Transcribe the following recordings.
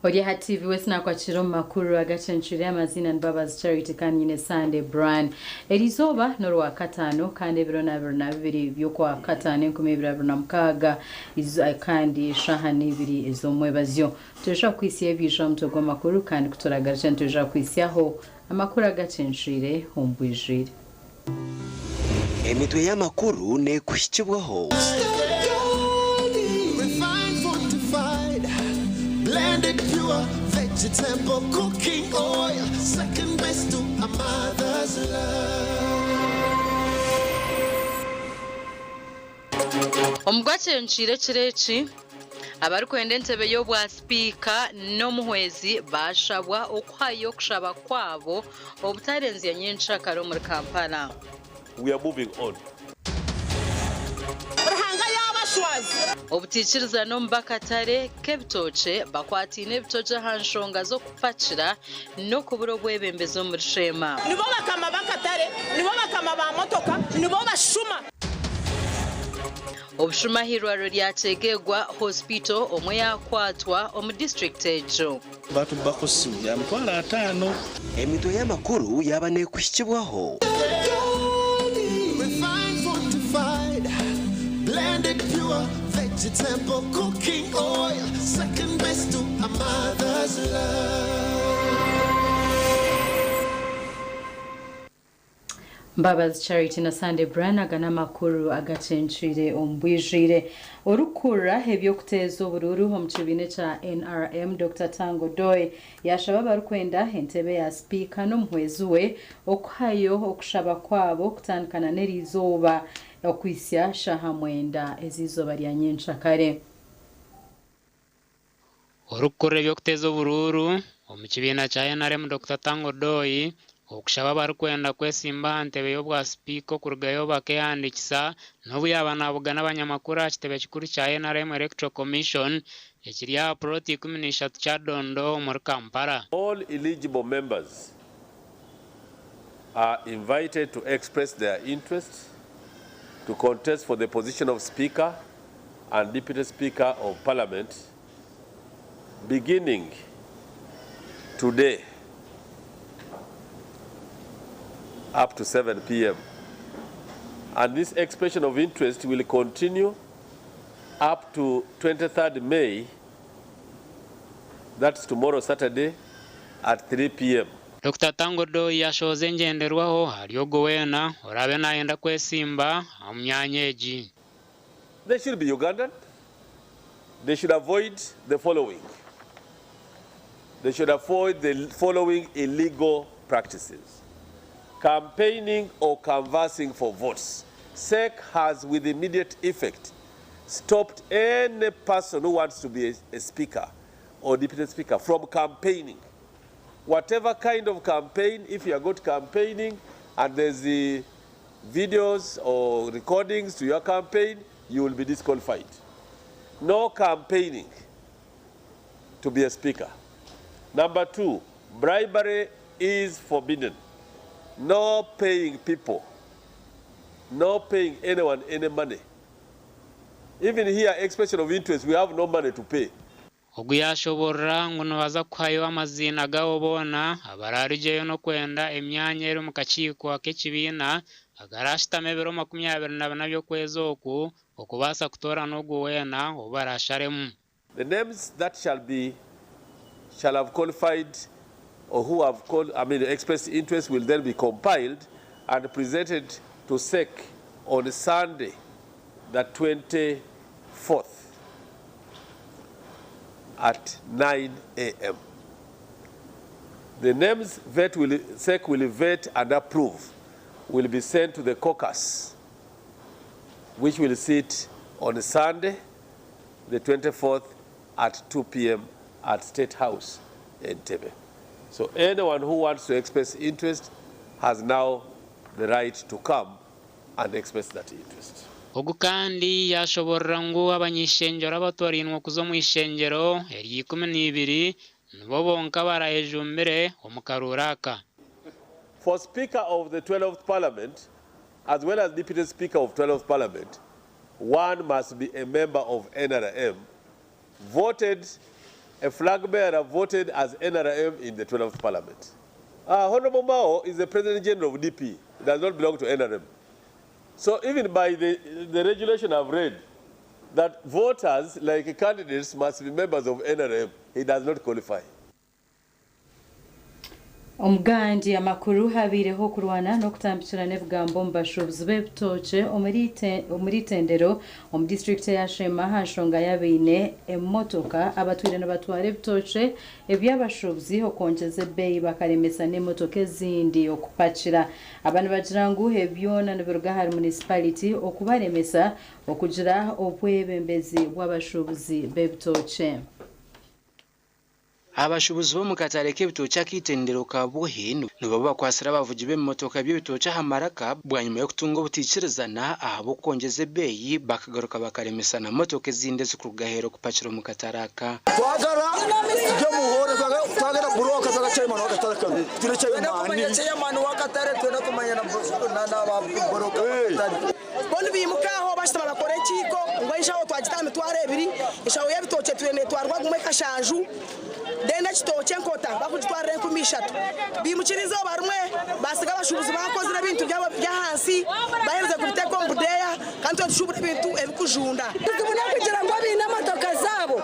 Hodi ha TV wesna kwa chirom makuru Agacencwire amazina Mbabazi Charity kanyine Sunday brand erizoba norwa katano kandi biro na bibiri byo kwa katane 2026 izo kandi shahani biri izo mwebazyo tuja kwisiye bisha mtogo makuru kandi kutoragaje tuja kwisiyaho amakuru Agacencwire hombwijire emitwe y'amakuru ne kushikibwaho blended pure vegetable cooking oil, second best to a mother's love. Omugwacencwire kireki abari kwenda entebe yo bwa speaker no muhwezi bashabwa okwayo kushaba kwabo obutarenze nyinshi karo muri Kampala. We are moving on. Obutikiriza no mbakatare kebitoce bakwatine bitoce hanshonga zo kupakira no kuburo bwebembezo muri shema nibo bakama bakatare nibo bakama ba motoka nibo bashuma obushuma hirwaro lyategegwa hospital omwe yakwatwa omu district ejo batu bakosi ya mtwala 5 emitwe y'amakuru yabane kushikibwaho blended pure vegetable cooking oil, second best to a mother's love. Mbabazi Charity na Sunday brand agana makuru Agacencwire ombwijire orukura hebyo kutezo bururu ho mchibine cha NRM Dr. Tango Doi yashaba barukwenda entebe ya speaker no muhwezuwe okhayo okushaba kwabo kutandikana nerizoba okwisya shaha mwenda ezizoba lya nyenshakare orukura hebyo kutezo bururu omukibina cha NRM Dr. Tango Doi okushaba barukwenda kwesimba ntebe yo bwa speaker kurugayo bakeyandikisa n'obuyaba nabugana abanyamakuru akitebe kikuru cya NRM Electoral Commission ekiriya proti 13 cha Dondo muri Kampala. All eligible members are invited to express their interest to contest for the position of Speaker and Deputy Speaker of Parliament beginning today up to 7 p.m. And this expression of interest will continue up to 23rd May, that's tomorrow Saturday at 3 p.m. Dr. Tango Doi yashoze ngenderwaho haryogo wena orabe naenda kwesimba amyanyeji. They should be Ugandan. They should avoid the following. They should avoid the following illegal practices. Campaigning or canvassing for votes. SEC has, with immediate effect, stopped any person who wants to be a speaker or deputy speaker from campaigning. Whatever kind of campaign, if you are good campaigning and there's the videos or recordings to your campaign, you will be disqualified. No campaigning to be a speaker. Number 2, bribery is forbidden. No paying people, no paying anyone any money. Even here, expression of interest, we have no money to pay. Oguyashobora ngono baza kwayo amazina gawo bona abararijeyo no kwenda emyanya ero mukachiko akekibina agarashitame biro 24 byo kwezoku okubasa kutora no guwena obarasharemu. The names that shall have qualified or who have expressed interest will then be compiled and presented to SEC on Sunday, the 24th at 9 a.m. The names SEC will vet and approve will be sent to the caucus, which will sit on Sunday, the 24th at 2 p.m. at State House in Entebbe. So anyone who wants to express interest has now the right to come and express that interest. Ogukandi yashobora ngo abanyishengero abatorinwa kuzo mu ishengero eri 12 nibo bonka barahejumbere omukaruraka. For Speaker of the 12th Parliament as well as Deputy Speaker of 12th Parliament, one must be a member of NRM voted a flag bearer voted as NRM in the 12th Parliament. Honorable Mao is the President General of DP. It does not belong to NRM. So even by the regulation I've read, that voters, like candidates, must be members of NRM. He does not qualify. Omugandi amakuru habireho kurwana no kutambikira n'ebigambo mbashubuzi b'ebitookye omuri Tendero omu district ya Shema hanshonga yabaine emmotoka abatwire nibatwara ebitookye ebyabashubuzi okongeza ebbeeyi bakaremesa n'emmotoka ezindi okupakira abantu bagira ngu ebyona nibiruga hari municipality okubaremesa okugira obwebembezi bw'abashubuzi b'ebitookye. Abashubuzi bo mu katare k'ebitookye ak'Itendero ka Buhe nibo bakwasira abavugi b'emmotoka by'ebitookye aha maraka bwanyuma yo kutunga obutiikirizana ahabo kongeza ebbeeyi bakagaruka bakaremesa na mmotoka ezindi ezikuruga kupakira mu katare aka. Twagara tujye muhore twagara buroka twagacayimana w'akatare kano turecayimana w'akatare twenda kumanya na boroka w'akatare bondi bimukaho bashitama bakore kiko ngo ishaho twagitame tware ebiri ishaho y'ebitookye twene twarwa gumwe kashanju denda kitookye nkota bakugitwara 13 bimukirizo barumwe basiga abashubuzi bakoze n'ibintu byabo bya hansi bahereze kubiteko mbudeya kandi tushubura ibintu ebikujunda tubona kugira ngo bine amadoka zabo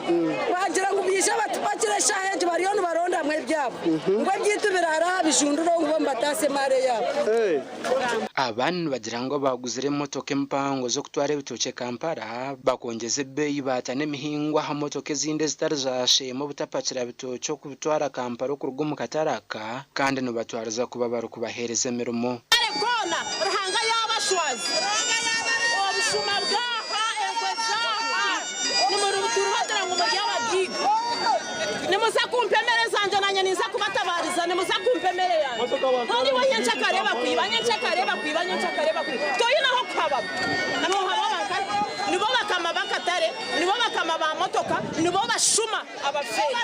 bagira ngo bisha batupakire shaheje bariyo baronda mwe byabo ngo byitubira hara bijunduro ngo mbatase mare yabo abantu bagira ngo baguzire motoka empango zo kutwara ebitookye Kampala bakongeza ebbeeyi batane emihingwa ha motoka ezindi ezitari za Shema butapakira ebitookye okubitwara Kampala okuruga mu katare aka kandi nibatwariza kuba bari kubahereza emirimo. Kona ruhanga y'abashwazi obushuma bwaha enkwezaha nimuruturutira ngo muryabagiga nimuza kumpemere zanje nanye niza kubatabariza nimuza kumpemere yanjye kandi banyencakareba kwiba toyinaho kwaba nabo hababakari nibo bakama bakatare nibo bakama ba motoka nibo bashuma abafere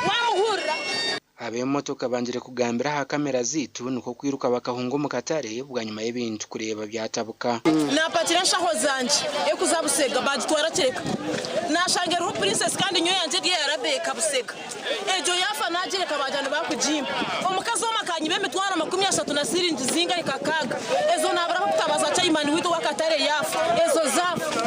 wahurra ab'emmotoka banjire kugambira ha kamera zitu nuko kwiruka bakahunga mu katare bwanyuma y'ibintu kureba byatabuka napatira shaho zanje ekuzabusega bagitwara kereka nashangera princess kandi nyo yanje giye yarabeka busega ejo yafa nagereka bajana bakujimba omukazi w'amakanyi bemitwara 30 na siringi zinga ikakaga ezo nabara kutabaza cyayimani wito wakatare yafa ezo zafa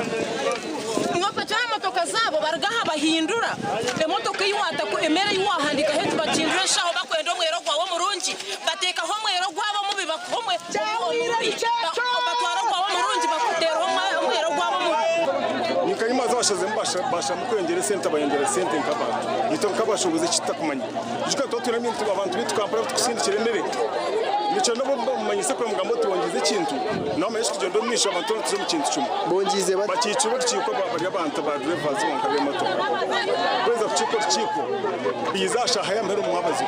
ngopatira motoka zabo baragaha bahindura emotoka yiwata ko emera yiwahandika hetu bakindura shaho bakwenda mwero gwawo murungi bateka ho mwero gwabo mubi bakomwe batwara gwawo murungi bakutera ho mwero gwabo mubi nikanyuma zabashaze mbasha mukwengera sente abayengera sente nkaba yito kabashoboze kitakumanya jika totira mintu abantu bitwambara tukusindikire nereka nico no bamanyise ko mugambo tubongize ikintu no mayisho kugenda mwisha abantu tuze mu kintu cyuma bongize bakicuba cyiko bari abantu ba drivers mu kabe moto kweza kuchiko cyiko bizasha haya mbere mu mabazi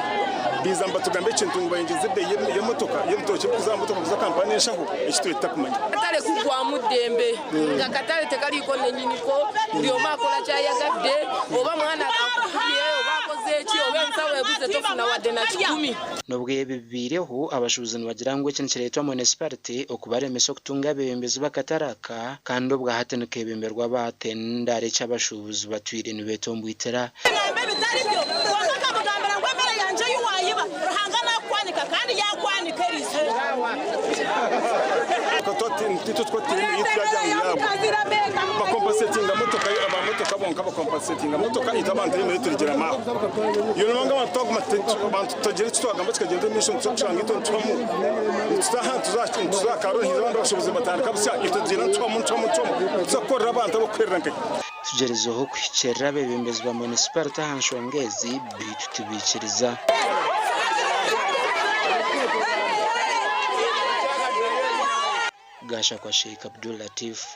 bizamba tugambe ikintu ngo bayingize de yemotoka yemtoke kuzamutoka kuza kampani nshaho ekito itakumanya katare kugwa mudembe ngakatare tekali ko nenyiniko ndiyo makola cyaya gadde oba mwana akakuye obakoze ki obenza webuze tofuna wadena 10 nobwe bibireho abashubuzi bagira ngo ikintu kiretwa municipality okubaremesa okutunga abembezi bakataraka kandi obwa hatenuke bemberwa batendare cy'abashubuzi batwire nibetombuitera bitaribyo waka mugambira ngo emera yanje yuwayiba ruhanga nakwanika kandi yakwanika erize tito twatiri yityajangu yabo bakompensatinga motoka abamotoka bonka bakompensatinga motoka itabante yemere turigera maho yo nanga abantu togere twagamba tukagenda mission tucanga ito ntwamu tutaha tuzakarohiza abantu bashoboze batandika busa itogera ntwamu tuzakorera abantu bokorera nke tugerezeho kwicerera bebembezi ba municipality hanshongezi bitubikiriza Gasha kwa Sheikh Abdul Latif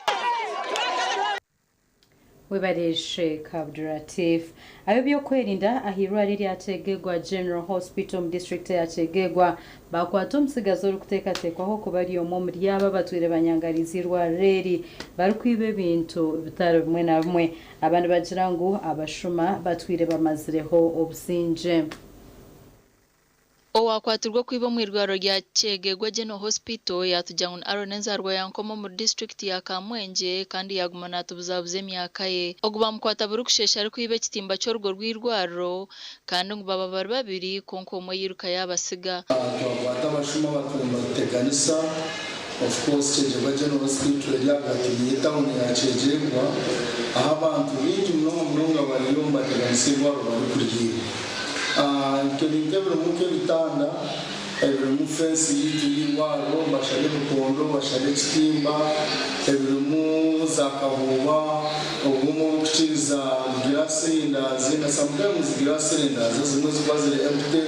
webare Sheikh Abdul Latif abibyo kwerinda ahirwari ryategegwa General Hospital District ya Tegegwa bakwata umusigazo uri kutekatekwaho ko bari yo mu ryaba batwire banyangalizirwa reri bari kwibe bintu bitaro bimwe na bimwe abantu bagira ngo abashuma batwire bamazireho obusinje Owakwatirwa kwiba mu irwaro rya Kyegegwa General Hospital yatujyanwa na Aronenza Rwayankomo mu district ya Kamwenje kandi yaguma natubuzabuze emyaka ye ogu bamukwata buri kushesha ari kwiba ekitimba cy'orugo rw'irwariro kandi ngo baba bari babiri konko omwe yiruka yabasiga twakwata abashuma batumba teganisa of course Kyegegwa General Hospital yagatiye town ya Kyegegwa aho abantu bingi mnonga bariyo bateganisa irwariro bari kuryiba muke bitanda mu fence y'irwaro bashare rukondo bashare kitimba mu zakahuba ubumo kuciza glass cylinders na sometimes glass cylinders zimwe zibazire empty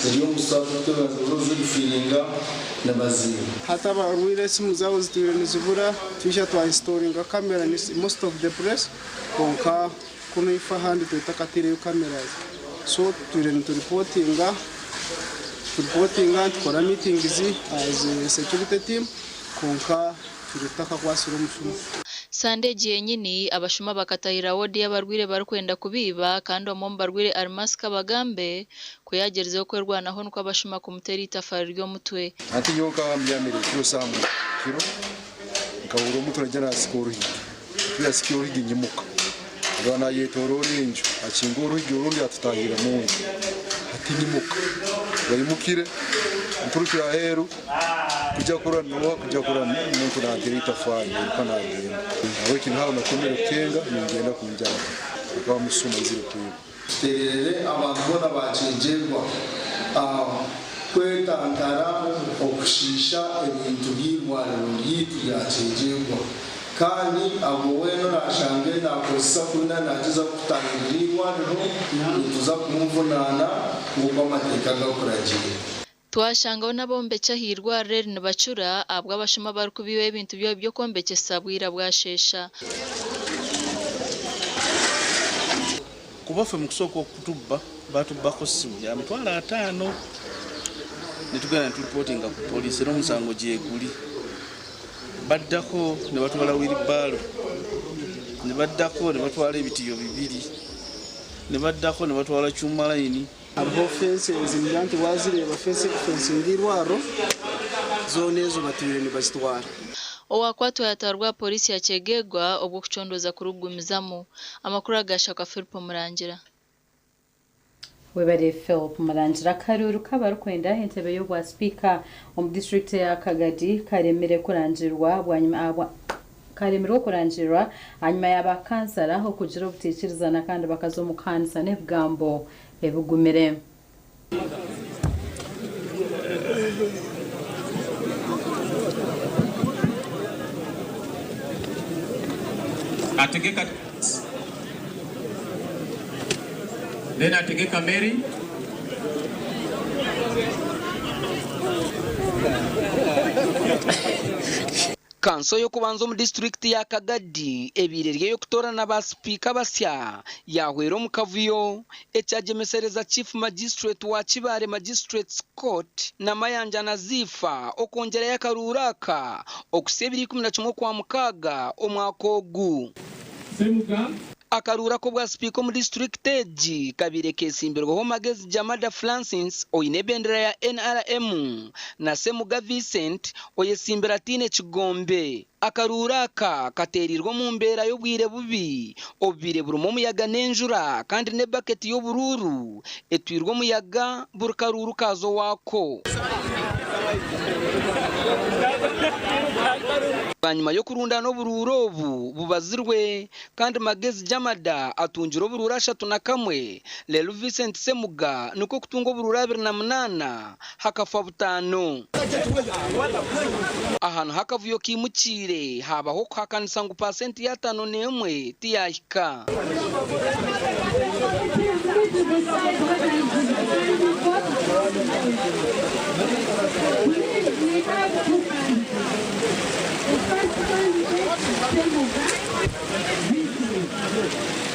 ziriyo musafiri tubazo zifiringa nabazi hata barwire simu zabo ziturene zibura twisha twa installing camera most of the place konka kuno ifa handi tutakatire cameras so turene reportinga tukora meetings as a security team konka turitaka kwasura umushuma Sande jenyini abashuma bakatahira wodi y'abarwire bari kwenda kubiba kandi omomba barwire Almas Kabagambe kuyagerezeho kwerwanaho nuko abashuma ku muteri itafari ryo mutwe ati yoka ambyamire kiro samu kiro nkaburo mutwe jana sikori ya sikori ginyimuka rwana yetorori injo akingoro igorondi atutahira mu ati nyimuka bayimukire nturukira heru kujya kurana umuntu nagera itafari kanagenda aho kintu nakomere kenga ngenda kunjyana akaba musuma ziri kwiba terere abantu bona bacengerwa kwetantara okushisha ebintu by'irwariro yitu yacengerwa kandi abo weno nashange nakosa kuna nagiza kutangira irwariro nituza kumuvunana nguko amateka gakuragiye twashangaho nabombeca hirwarire nibacura abwo abashuma bari kubiba ibintu byo kombekesa bwira bwashesha kubafe mu kusoko okutubba batubako simu ya mutwala 5 nitugana reportinga ku police n'omusango gyeguli baddako ne batwala wilibalo ne baddako ne batwala ebitiyo bibiri ne baddako ne batwala chumalayini abo fences ndanti wazireba fence ndirwaro zone ezo batwire ne bazitwara Owakwatwa yatarwa polisi ya Kyegegwa obwo kucondoza kurugumizamu amakuru agashaka Philip Murangira webare Philip Murangira karuru kabaru kwenda entebe yo bwa speaker mu district ya Kagadi karemere kurangirwa bwanyuma karemerwa kurangirwa hanyuma y'abakansara aho kugira ubutekerezana kandi bakazomukanisa n'ebgambo ebugumire ategeka then ategeka Mary Kanso yo kubanza mu district ya Kagadi ebirerye yo kutorana ba speaker basya yahwero mu kavuyo echagemesereza chief magistrate wa Kibale Magistrates Court na Mayanja Nazifa okongera yakaruraka okusebiri 11 kwa mukaga omwaka ogu akarura ko bwa speaker mu district egi kabireke simberwaho Magezi Jamada Francis oyinebendera ya NRM na Semuga Vincent oyesimbera Tine Kigombe akarura katerirwa mu mbera yo bwire bubi obire burumo muyaga nenjura kandi ne bucket yo bururu etwirwa muyaga burukaruru kazo wako banyuma yo kurunda no bururobu bubazirwe kandi Magezi Jamada atunjiro burura 3 lelo Vincent Semuga nuko kutungo burura 28 hakafa butano ahantu hakavuyo kimucire habaho kwakanisa ngo % ya 5 n'emwe tiyahika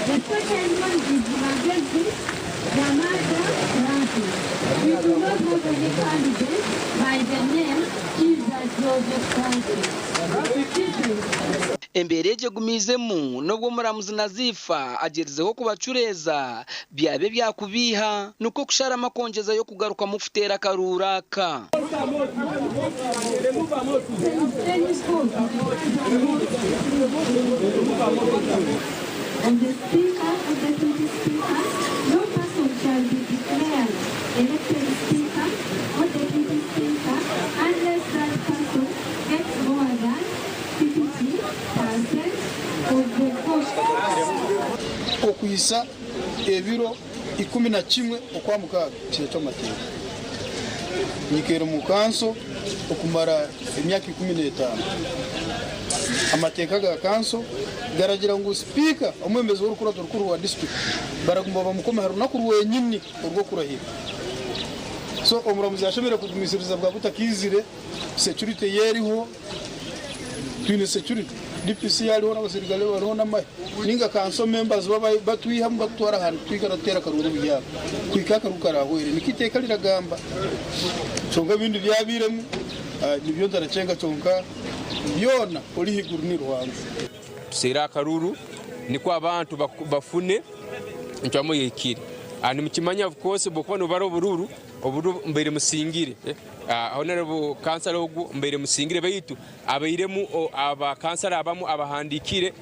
The second one is Magazi Jamada Francis. We do not have any candidate by the name Jesus Joseph Francis. embereje gumizemu nubwo muramuzi nazifa agerizeho kubacureza byabe byakubiha nuko kushara makongeza yo kugaruka mu futera karuraka. And the speaker or deputy speaker, no person shall be declared elected speaker or deputy speaker unless that person gets more than 50% of the vote. Okuisa ebiro 11 okwamukaga kyecho mateka. Nikero mukanso okumara emyaka 15. Amateka ga kanso garagira ngo speaker omwemezi w'urukurato rukuru wa district baragumba bamukome haruna kuruwe nyini urwo kurahira. So omuramuzi yashobora kudumisiriza bwa butakizire security yeriho twine security DPC yariho n'abasirikare bariho n'amaye ninga kanso members batuyiha batwara hano twigaratera karuru byabo kwikaka rukarahwere nikiteka liragamba chonga bindi byabiremu nibyo ndaracenga chonka byona olihiguru ni Rwanda sera karuru niko abantu bafune ncamo yekiri ani mukimanya of course bokubona baro bururu mbere musingire honorable councilor ogu mbere musingire bayitu abayiremu aba councilor abamu abahandikire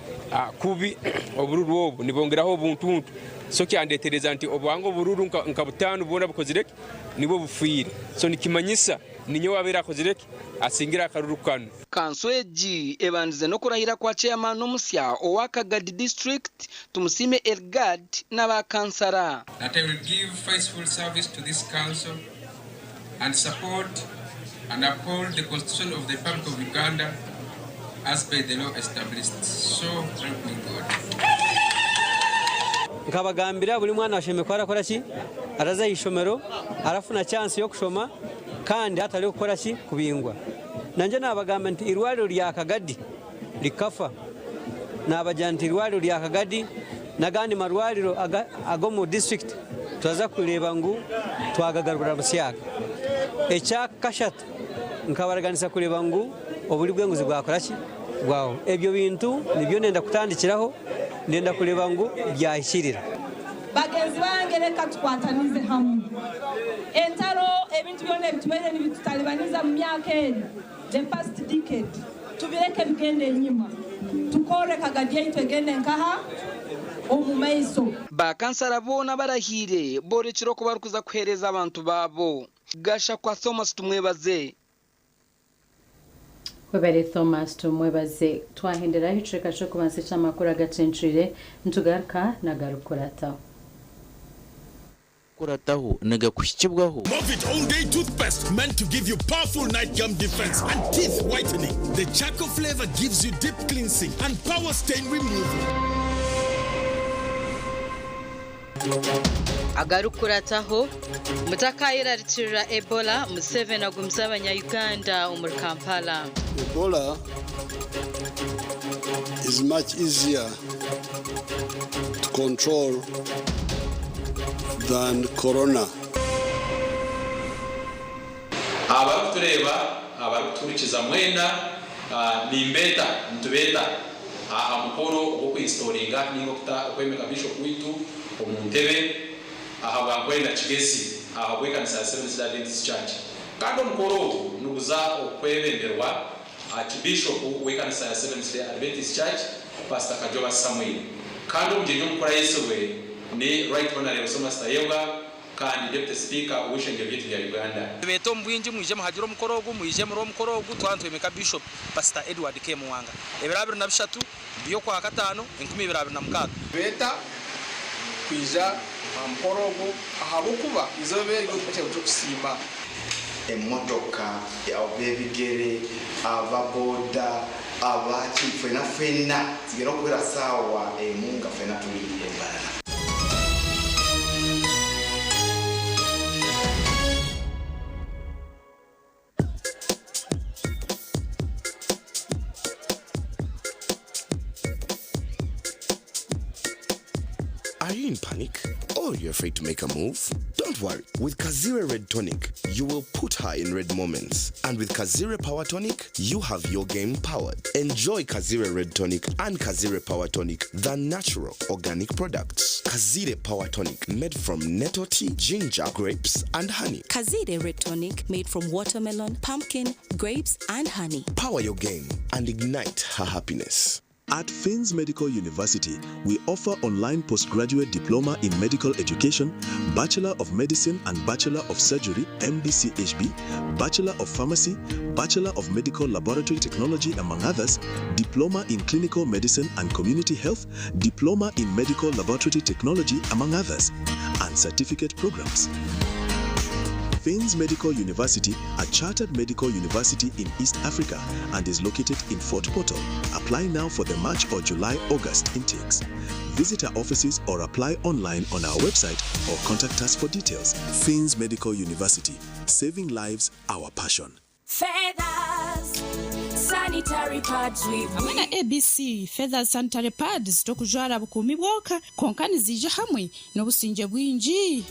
kubi obururu obu nibongeraho ubuntu so kyandetereza nti obwango bururu nkabutanu bona bukozireke nibo bufuyire so nikimanyisa ninyo wabera kozireke asingira akaruru kanu kansweji ebandize no kurahira kwa chairman omusya owakagadi district tumusime Elgad n'aba kansara. That I will give faithful service to this council and support and uphold the constitution of the Republic of Uganda as by the law established. So help me God. Nkabagambira buli mwana asheme kwara koraki araza ishomero arafuna chance yo kushoma kandi hatari gukora ki kubingwa nanje nabagamba nti irwaro lya Kagadi likafa nabajanti irwaro lya Kagadi nagandi marwariro ago mu district twaza kureba ngo twagagarura busyaga echa kashatu nkabaraganisa kureba ngo obuli bwenguzi bwakora ki bwawo ebyo bintu nibyo nenda kutandikiraho nenda kureba ngo byahishirira bagenzi bange reka tukwatanize hamwe entaro ebintu byone bitubere nibitutalibaniza mu myaka eri the past decade tubireke bigende nyuma tukore Kagadi yitwe gende nkaha omumaiso bakansara bona barahire borekiro ko barukuza kuhereza abantu babo gasha kwa Thomas tumwebaze Webere Thomas tumwebaze twahindira hitreka cyo kubanza amakuru Agacencwire ntugaruka nagarukurataho kurataho nagakushyibwaho Movit all day toothpaste meant to give you powerful night gum defense and teeth whitening. The charcoal flavor gives you deep cleansing and power stain removal. Agarukurataho mutakayira ritira Ebola Museveni agumza abanya-Uganda umuri Kampala. Ebola is much easier to control than corona. Abatureba abaturikiza mwenda nimbeta ntubeta amukoro uko historinga ningo kwemeka bishop witu omuntebe aha kwenda kigezi kweka ni Seventh-day Adventist Church kandi omukoro nubuza okwebenderwa Archbishop weka ni Seventh-day Adventist Church Pastor Kajoba Samuel kandi omujinyo mukora yesewe ni Right Honorable Thomas Tayebwa kandi Deputy Speaker w'ishenge by'etu ya Uganda beto mbwinji mwije muhagiro mukorogo mwije muri mukorogo twantwemeka Bishop Pastor Edward K Muwanga ebirabiro na bishatu byo kwa gatano 2026 beta kwija mukorogo ahabukuba izobere gukete cyo kusimba emotoka abebigere ababoda abakifena fena zigera kubera sawa munga fena tuli embara. Are you in panic? Or Or you're afraid to make a move? Don't worry. With Kazire Red Tonic, you will put her in red moments. And with Kazire Power Tonic, you have your game powered. Enjoy Kazire Red Tonic and Kazire Power Tonic, the natural organic products. Kazire Power Tonic, made from nettle tea, ginger, grapes, and honey. Kazire Red Tonic, made from watermelon, pumpkin, grapes, and honey. Power your game and ignite her happiness. At Fins Medical University, we offer online postgraduate diploma in medical education, Bachelor of Medicine and Bachelor of Surgery, MBCHB, Bachelor of Pharmacy, Bachelor of Medical Laboratory Technology, among others, Diploma in Clinical Medicine and Community Health, Diploma in Medical Laboratory Technology, among others, and certificate programs. Fins Medical University, a chartered medical university in East Africa and is located in Fort Portal. Apply now for the March or July-August intakes. Visit our offices or apply online on our website or contact us for details. Fins Medical University, saving lives, our passion. Feathers, sanitary pads with Amana ABC Feathers sanitary pads tokujwara bukumi bwoka konkani zija hamwe n'obusinje bwingi.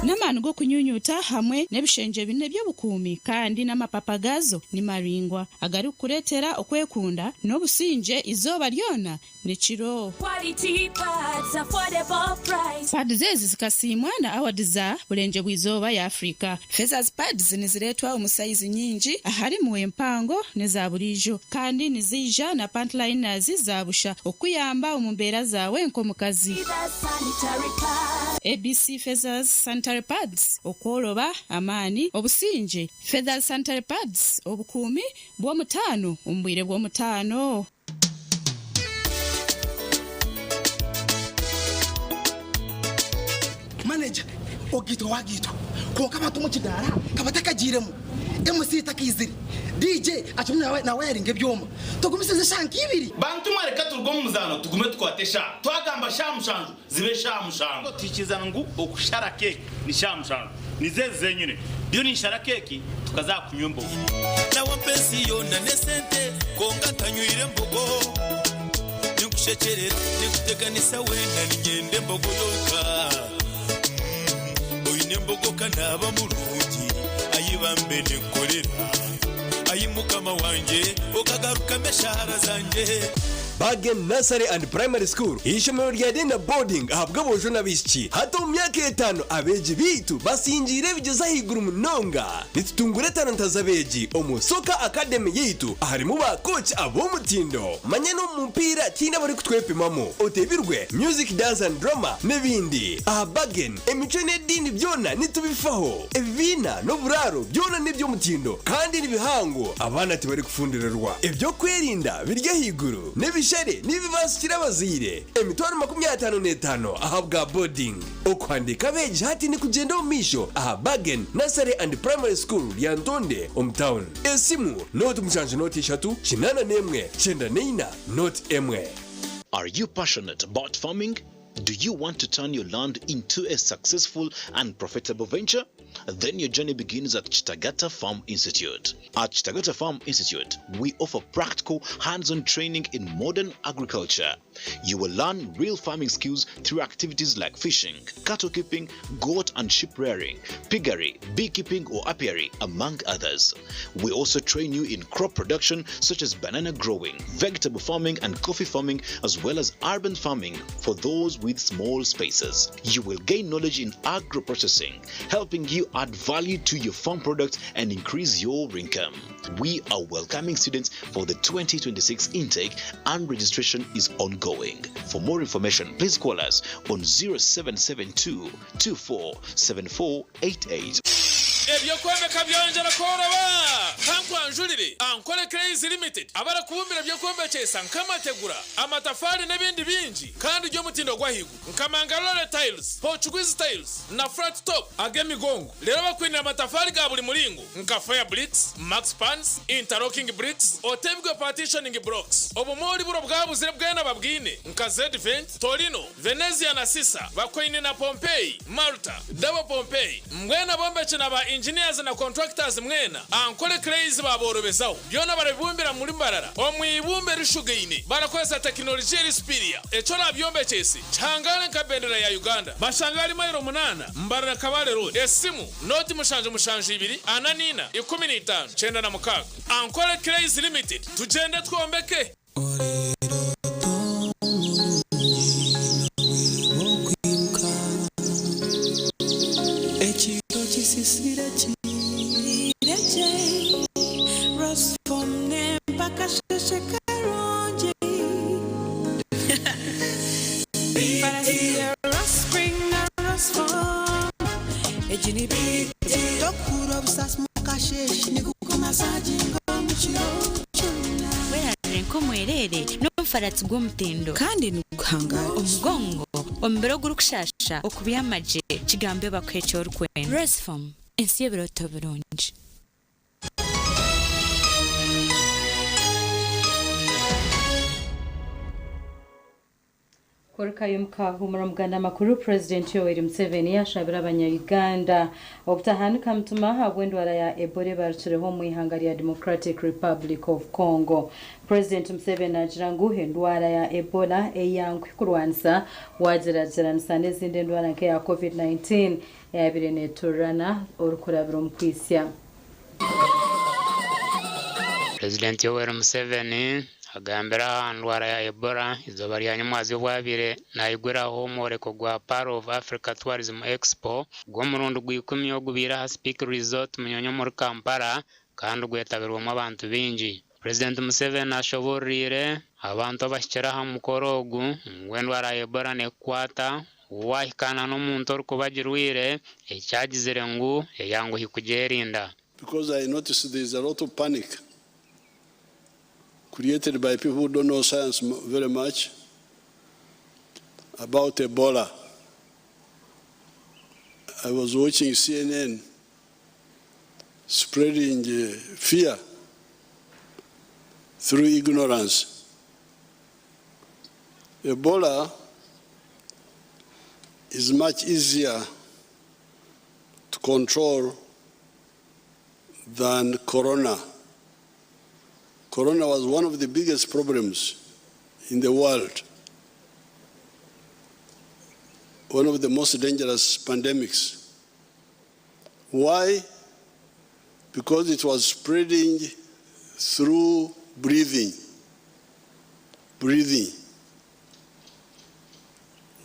N'amanu go kunyunyuta hamwe n'ebishenje bine by'obukumi kandi n'amapapagazo ni maringwa agari kuretera okwekunda n'obusinje izoba lyona nechiro. Quality pads, affordable price. Pads zezi zikasimwa na award za bulenje bw'izoba ya Afrika. Feathers pads niziretwa omusaizi nyingi ahari mu empango neza bulijo kandi nizija na pantliners zabusha okuyamba omumbera zawe nkomukazi. ABC Feathers sanitary pads okwoloba amani obusinje. Feathers sanitary pads obukumi bw'omutano ombwire bw'omutano. Manager ogito wagito konka abantu mu kidara kabatakagiremo MC takiziri DJ achumna na wearing ebyoma tugumisize shanki ibiri bantu mwareka turwo mu muzano tugume twatesha twagamba shamushanju zibe shamushanju tikizana ngu okushara cake ni shamushanju nizeze nyine byo ni shara cake tukazakunyombo na wampesi yona nesente konga tanyuire mbogo nikushekere nikuteganisa wenda ninyende mbogo yoka nembogoka naba mulungi ayibambe nekolera ayimukama wanje okagaruka meshara zanje Bagen Nursery and Primary School ishomero rya dena boarding ahabwa bojo nabishiki hato mu myaka 5 abeji bitu basinjire bigeza higuru munonga nitutungure talenta zabeji omusoka academy yitu ahari mu ba coach abo mutindo manye no mupira kina bari kutwepimamo otebirwe music dance and drama nebindi Bagen emico n'edini byona nitubifaho evina no buraro byona nibyo mutindo kandi nibihango abana tibari kufundirerwa ibyo kwerinda birya higuru Share nibibashyira bazire emitwaro 55 ahabwa boarding okwandika beji hati ni kugenda umisho Bagen Nursery and Primary School ya Ntonde hometown esimu note mchanje note 3 kinana nemwe chenda neina note emwe. Are you passionate about farming? Do you want to turn your land into a successful and profitable venture? Then your journey begins at Chitagata Farm Institute. At Chitagata Farm Institute, we offer practical, hands-on training in modern agriculture. You will learn real farming skills through activities like fishing, cattle keeping, goat and sheep rearing, piggery, beekeeping or apiary, among others. We also train you in crop production such as banana growing, vegetable farming and coffee farming, as well as urban farming for those with small spaces. You will gain knowledge in agro-processing, helping you add value to your farm products and increase your income. We are welcoming students for the 2026 intake and registration is ongoing. For more information, please call us on 0772 247488. ebyokwemeka byonjera koroba kankwanjulire ankole crazy limited abara kubumbira byokwembekesa nkamategura amatafari n'ebindi bingi kandi ryo mutindo gwahigu nkamangalore tiles Portuguese tiles na flat top agemigongo lero bakwinira amatafari ga buli mulingo nka fire bricks max pans interlocking bricks otebwe partitioning blocks obumori buro bwabuzire bwena babwine nka Z-Vent Torino Venezia na Sisa bakwine na Pompeii Malta double Pompeii mwena bombeche na ba engineers na contractors mwena ankole crazy babo borobezaho byona barabibumbira muri mbarara omwibumbe rishugaine barakozesa tekinoloji erispiria eco nabyombekesi changale nka bendera ya Uganda bashangali mayiro 8 mbarara kabale road esimu noti mushanje 2 ananina 15 chenda na mukaga ankole crazy limited tugende twombeke Farati gw'omutendo kandi nukuhangara omugongo ombero gurukushasha okubiyamaje kigambe bakwecho orukwen resform ensiyebero toburungi Koruka y'umukahumura muganda makuru President Yoweri Museveni yashabira abanya-Uganda obutahanuka mutuma habwendwara ya Ebola barutureho mu ihangari ya Democratic Republic of Congo. President Museveni agira ngo endwara ya Ebola eyankwe kurwanisa wagerageranisa n'izindi ndwara nke ya COVID-19 yabire neturana orukurabiro mu kwisya. President Yoweri Museveni agambira ndwara ya Ebola izoba lya nyamwazi bwabire nayigwiraho umureko gwa Part of Africa Tourism Expo gwo murundo gw'ikumi ogubira ha Speak Resort munyonyo muri Kampala kandi gwetabirwamo abantu bingi. President Museveni ashoborire abantu abashikira ha mukorogu ngwendwara ya Ebola nekwata wahikana n'omuntu orukubagirwire ekyagizire ngu eyangu hikugerinda. Because I noticed there is a lot of panic created by people who don't know science very much about Ebola. I was watching CNN spreading fear through ignorance. Ebola is much easier to control than corona. Corona was one of the biggest problems in the world, one of the most dangerous pandemics. Why? Because it was spreading through breathing.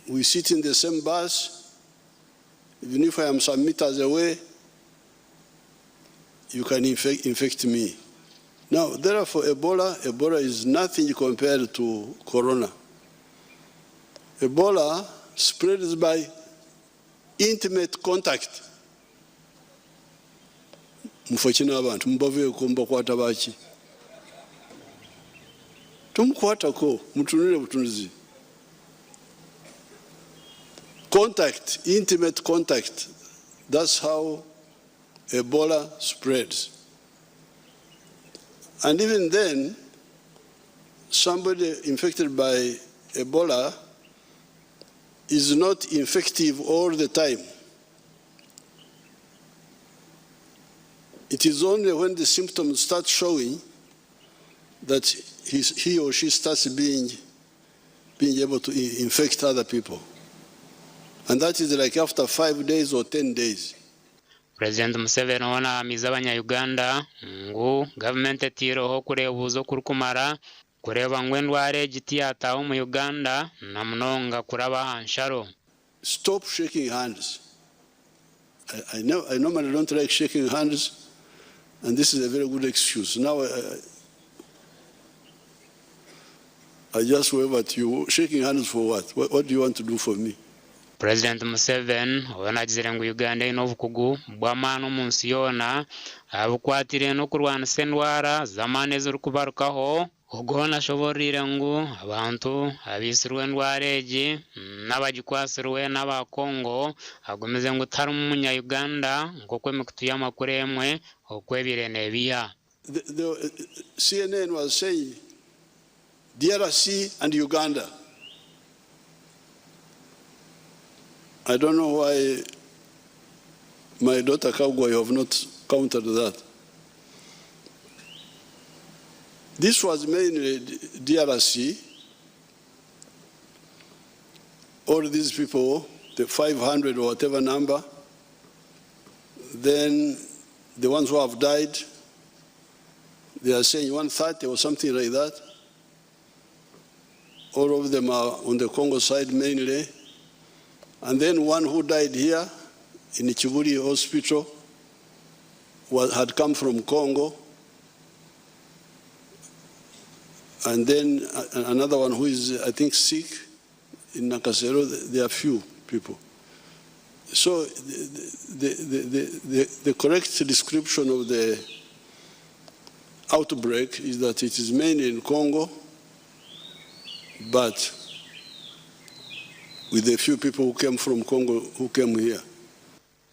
We sit in the same bus, even if I am some meters away, you can infect me. Now, therefore, Ebola is nothing compared to corona. Ebola spreads by intimate contact. Mufachina abantu mbave kumba kwata bachi. Tumukwata ko mutunire butunzi. Contact, intimate contact. That's how Ebola spreads. And even then, somebody infected by Ebola is not infective all the time. It is only when the symptoms start showing that he or she starts being able to infect other people. And that is like after 5 days or 10 days. President Museveni ona amiza abanya-Uganda ngu government etiroho kureba ubuzo kurukumara kureba ngwendware giti yataho mu Uganda na munonga kuraba hansharo. Stop shaking hands. I normally don't like shaking hands, and this is a very good excuse. Now I just wave at you. Shaking hands for what? What do you want to do for me? President Museveni wanagizire ngu Uganda ino bukugu bw'amano munsi yona abukwatire no kurwanisa endwara zamane zirikubarukaho ogona shoborire ngu abantu abisirwe endwara egi n'abagikwasirwe n'abakongo agomeze ngu tari umunya-Uganda nk'uko emikutu y'amakuru emwe okwebire nebiya. The CNN was saying DRC and Uganda. I don't know why my daughter Kagwa, you have not countered that. This was mainly DRC. All these people, the 500 or whatever number, then the ones who have died, they are saying 130 or something like that. All of them are on the Congo side mainly. And then one who died here in the Chiburi hospital had come from Congo. And then another one who is, I think, sick in Nakasero. There are few people. So the correct description of the outbreak is that it is mainly in Congo, but with a few people who came from Congo who came here.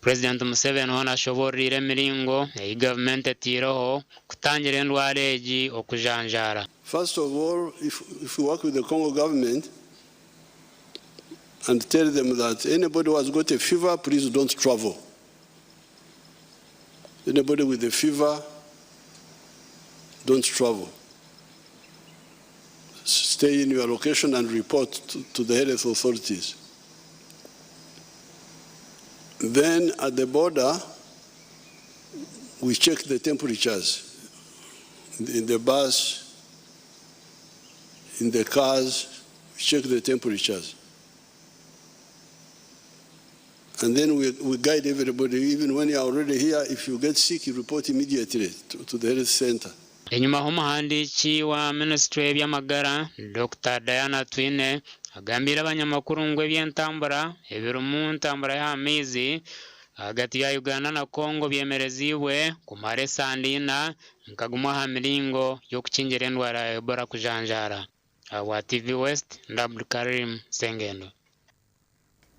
President Museveni hona shoborire miringo e government etiraho kutangira endwara egi okujanjara. First of all, if we work with the Congo government and tell them that anybody who has got a fever, please don't travel. Anybody with a fever, don't travel. Stay in your location and report to the health authorities. Then at the border, we check the temperatures in the bus, in the cars, we check the temperatures. And then we guide everybody, even when you're already here, if you get sick, you report immediately to the health center. Enyuma h'umuhandiki wa Ministry y'Amagara Dr. Diana Twine agambira abanyamakuru ngo eby'entambura ebiri mu ntambura y'amaizi hagati ya Uganda na Congo byemerezibwe kumara esandina nkaguma ha miringo yo kukingira endwara ya Ebola kujanjara. Awa TV West Ndabdu Karim Sengendo.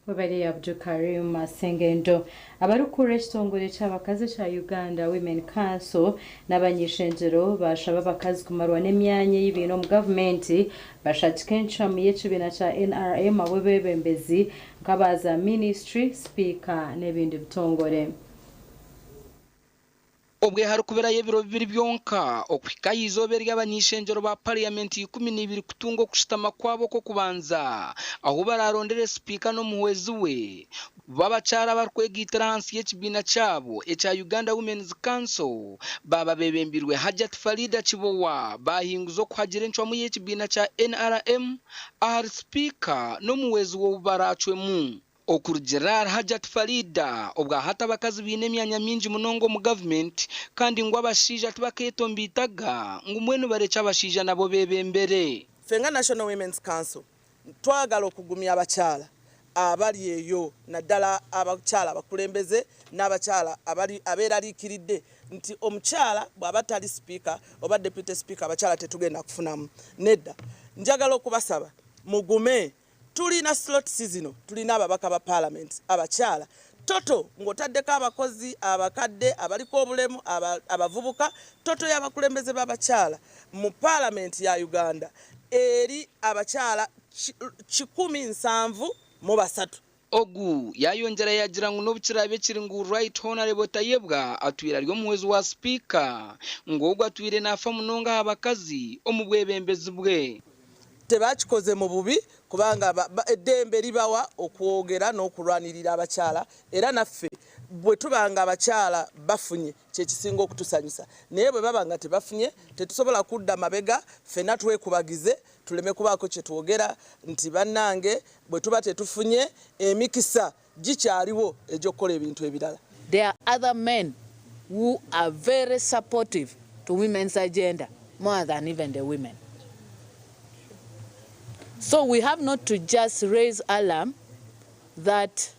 Wabali Abdul Karim Sengendo. Abarukura ekitongole ky'abakazi kya Uganda Women Council n'abanyeshenjero bashaba abakazi kumarwa n'emyanya y'ibintu mu gavumenti bashatika encamu y'ekibiina kya NRM abo bebembezi nkabaza ministry speaker n'ebindi bitongole. Obwe harukubera y'ebiro bibiri byonka okwika izobe ry'abanyeshenjero ba Parliamentary 12 kutungo kushitama kwabo ko kubanza aho bararondere speaker no muhwezi we babacara barkwegitira hansi y'ekibiina cyabo ekya Uganda Women's Council baba bebembirwe Hajat Farida Chibowa bahinguzo kuhagira encwamu y'ekibiina kya NRM ahari speaker no muhwezi wo baracwemu Okurjerar Hajat Farida obwa hata bakazi bine emyanya mingi munongo mu government kandi ngo abashija tubaketombitaga ngo mwenu barecha abashija nabo bebembere. Fenga National Women's Council twagala okugumya abakyala abali eyo naddala abakyala bakulembeze n'abakyala abali abeeraliikiridde nti omukyala bw'aba tali speaker oba deputy speaker abakyala tetugenda kufunamu nedda. Njagala okubasaba mugume tulina slot season tulina ababaka ba parliament abakyala toto ngotaddeko abakozi abakadde abaliko obulemu abavubuka toto y'abakulembeze b'abakyala mu parliament ya Uganda eri abakyala 173 Ogu yayongera yagira ngo n'obukirabe kiri ngu right honorable Tayebwa atwira ryo muhwezi wa speaker ngo atwire nafa munonga abakazi omubwebembezi bwe tebakikoze mu bubi kubanga eddembe libawa okwogera n'okulwanirira abakyala era naffe bwe tubanga abakyala bafunye kyekisinga okutusanyusa naye bwe babanga tebafunye tetusobola kudda mabega ffenna twekubagize tuleme kubaako kye twogera nti bannange bwe tuba tetufunye emikisa gikyaliwo egy'okukola ebintu ebirala. There are other men who are very supportive to women's agenda more than even the women. So we have not to just raise alarm that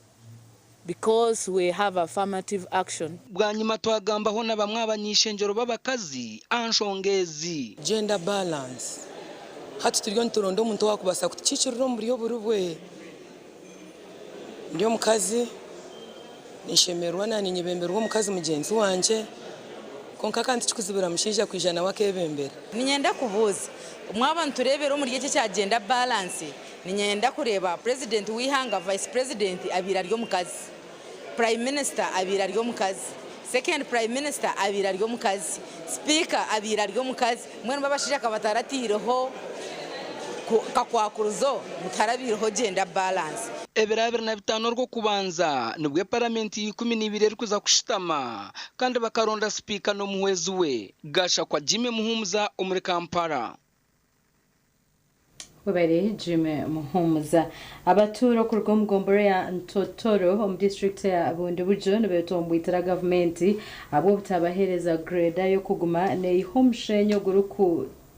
because we have affirmative action. Bwanyuma twagamba hona bamwe abanyishenjero babakazi anshongezi gender balance hati turiyo nturondo omuntu wakubasa kutikiriro muri oburubwe ndiyo mukazi nishemerwa nani nyebemberwa omukazi mugenzi wanje konka kandi kikuzibira mushija kwijana wakebembera ninyenda kubuza umwaba turebera muri gice cya gender balance ninyenda kureba president wihanga vice president abira ryo mukazi prime minister abira ryo mukazi second prime minister abira ryo mukazi speaker abira ryo mukazi mwene babashaka bataratireho kakwakuruzo mutarabireho gender balance ebirabiri na bitano rwo kubanza nibwe Parliamentary 12 eri kuza kushitama kandi bakaronda speaker no muhwezi we gasha kwa Jimmy Muhumuza omuri Kampala. Wabere Jimmy Muhumuza abatura ku rw'umugombore ya Ntotoro mu district ya Bundi Bujo nibetomwitira government abo butabahereza grade yo kuguma ne ihomshenyo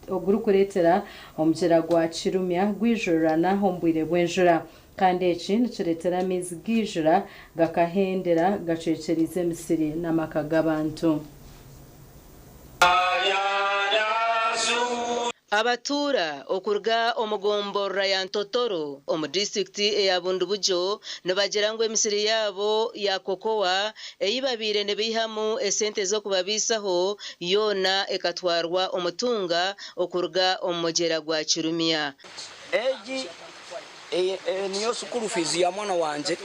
gurukuretera omjera gwa Chirumya gwijura na hombwire bwenjura kandi eki nikiretera mizi gijura gakahendera gacecerize misiri n'amakagabantu. Abatura okurga omugombora ya Ntotoro omu district ya Bundi Bujo nibagirangwe emisiri yabo ya kokowa eyibabire nebihamu esente zo kubabisaho yona ekatwarwa omutunga okurga omujera gwa Chirumya. Eji niyo school fees ya mwana wanje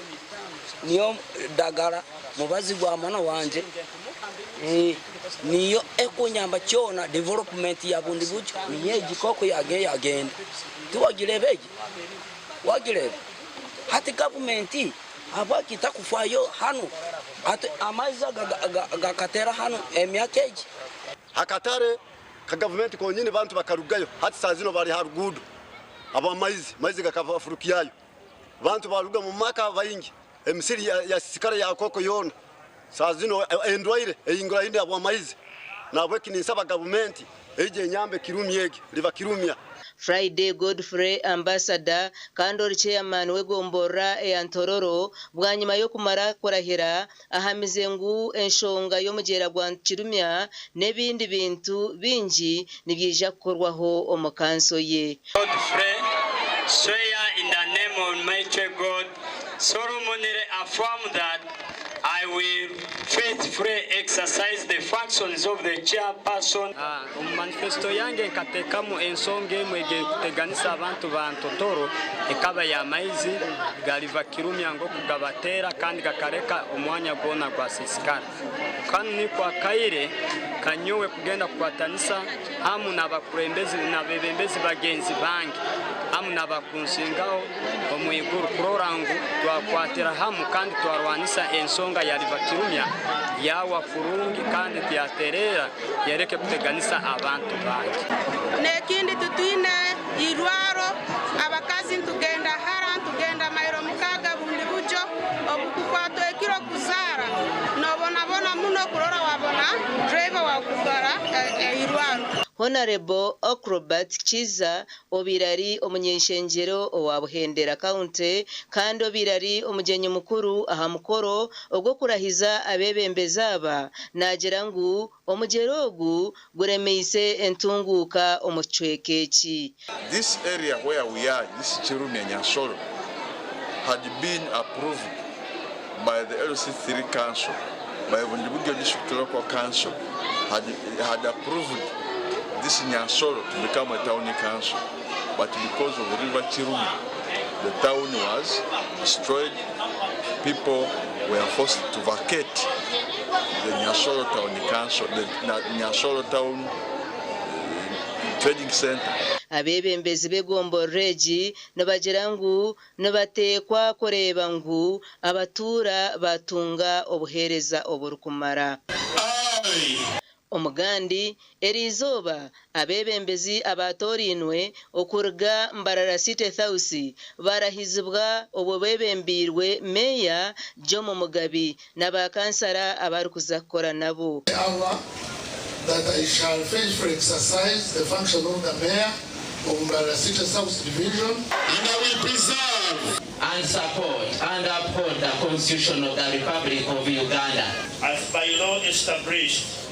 niyo dagara mubazi gwa mwana wanje niyo ekonyamba cyona development ya Bundi Bujo niye gikoko yagenda tuwagirebeje wagirebe hati government abakita kufayo hano hati amaiza gakatera hano emyakeji hakatare ka government konyine bantu bakarugayo hati sazino bari harugudu aba maizi gakafurukiyayo bantu baruga mu maka bayingi emisiri ya sikara ya koko yona sazino endwaire eyingura indi abo maizi nabwe kinisaba government eje nyambe kirumyege riva kirumya. Friday Godfrey ambassador kandi chairman wegombora ya Ntororo bwanyuma yo kumara kurahira ahamize ngu enshonga yo mugera gwa Chirumya nebindi bintu bingi nibyija kukorwaho omukanso ye. Godfrey swear in the name of Almighty God solemnly affirm that I will faithfully exercise the functions of the chairperson. Manifesto yange nkatekamu ensonge mwege kuteganisa abantu ba Ntotoro ekaba ya maizi galiva Kirumya ngo kugabatera kandi gakareka umwanya gona gwa sisikara kandi ni kwa kaire kanyowe kugenda kwatanisa hamu nabakurembezi na bebembezi bagenzi bangi hamu nabakunsingaho omwiguru kurorangu twakwatira hamu kandi twarwanisa ensonga ya riva Kirumya yawa kurungi kandi tiyaterera yereke kuteganisa abantu bangi nekindi tutine irwaro abakazi tugenda hara tugenda mayiro mukaga Bundi Bujo obukukwato ekiro kuzara nobona muno kurora wabona driver wa kuzara irwaro. Honorable Acrobat Chiza obirari omunyeshenjero owa Buhendera County kandi obirari omujenyi mukuru aha mukoro ogwo kurahiza abebembezaba nagira ngu omujerogu guremeise entunguka omuchwekeki. This area where we are, this Chirumya Nyashoro, had been approved by the LC3 Council, by Bundi Bujo District Local Council, had approved this Nyashoro to become a town council, but because of the river Chirumya, the town was destroyed. People were forced to vacate the Nyashoro town council, the Nyashoro town trading center. Abebembezi begomboreji nabagira ngu nabatekwa kureba ngu abatura batunga obuhereza oburukumara. Omugandi erizoba abebembezi abatorinwe okurga Mbarara City House barahizibwa obubebembirwe meya Jomo Mugabi nabakansara abari kuzakora nabo. That I shall faithfully exercise the function of the mayor of Mbarara City South Division, and I will preserve and support and uphold the Constitution of the Republic of Uganda as by law established.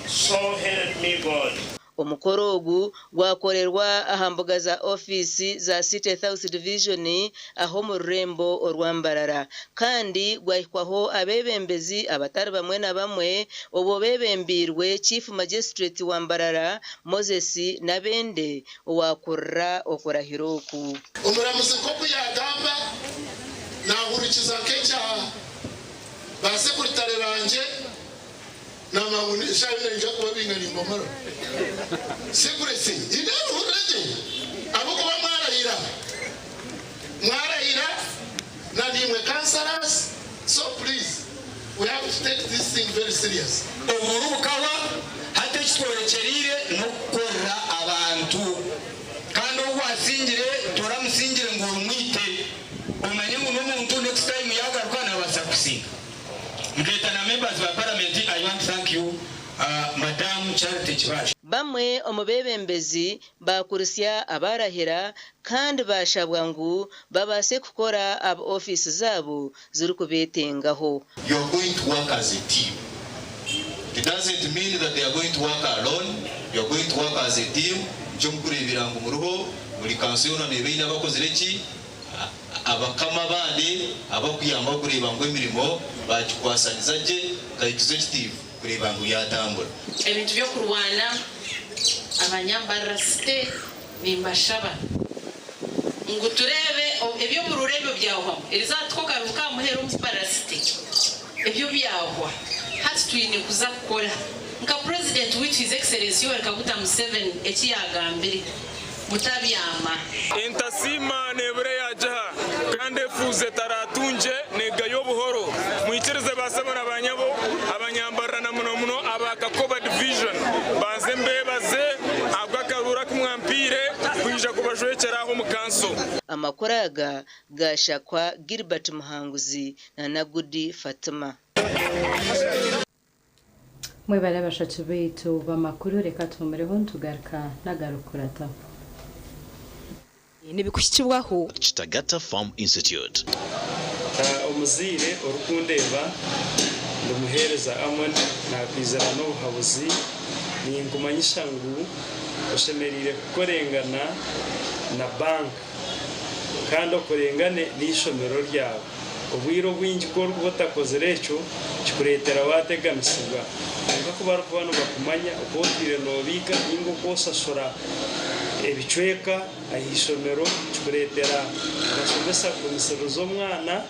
So help me God. Omukoro ogu gwakorerwa ahambuga za ofisi za City South Division aho mu Rembo orwambarara kandi gwahikwaho abebembezi abatari bamwe na bamwe obo bebembirwe Chief Magistrate wa Mbarara Moses Nabende wakurra okorahiroku omuramuze koko yagamba nahurikiza kecha base kuritare banje na manguni shaina nja kuba bingani mbomaro secrecy ine urege abuko mwarahira na nimwe councillors. So please, we have to take this thing very serious. Uburu bukawa hate kitwerekerire no gukora abantu kandi ubwasingire turamusingire ngo umwite umanye ngo n'umuntu next time yagaruka nabasa kusinga. Mgetana members of Parliamentary, I want to thank you, Madam Charity Chibashi. Bamwe omubebembezi bakurusya abarahira kandi bashabwa ngo babase gukora aba office zabo ziri kubetengaho. You are going to work as a team. It doesn't mean that they are going to work alone. You are going to work as a team. Jomkurebira ngo muruho muri kansiyo na nebe n'abakozi reki abakama bande abakuyamba kureba ngo imirimo bakikwasaniza je ka executive kureba ngo yatambura. Ebintu byo kurwana abanyambara site bimbashaba ngo turebe ebyo mu rurembo byaho erizatwogaruka muhero mu parasite ebyo byahwa hati twine kuzakora nka president with his excellency Yoweri Kaguta Museveni ekiyagambire mutabyama intasima nebure yajaha kandi fuze taratunje negayo buhoro muikirize basabana abanyabo abanyambara na muno abakakoba division bazembe baze abwakarura kumwampire kwija kubajwekeraho mu kanso. Amakoraga gashakwa Gilbert Muhanguzi na Nagudi Fatima. Mwebale bashatu bitu bamakuru reka tumureho ntugaruka nagarukurata. Nibikushikibwaho Kitagata Farm Institute. Omuzire orukundeba ndumuhereza amwe na kwizera no buhabuzi ni ngumanyisha ngo oshemerire korengana na bank kandi okorengane n'ishomero ryawe ubwiro bwingi ko butakoze recho kikuretera wategamisibwa ngo kuba kubano bakumanya ubotire no bika ingo kosasora ebicweka ahishomero kikuretera basomesa komisero zo mwana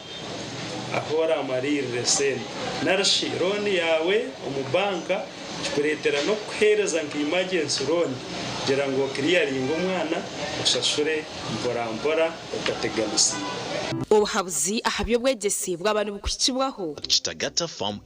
ahora amarire sen narshi roni yawe umubanka kikuretera no khereza nkimagency roni gera ngo clearing umwana usashure mbora ukategamisi obuhabuzi ahabyo bwegesi bw'abantu bukukibwaho Kitagata Farm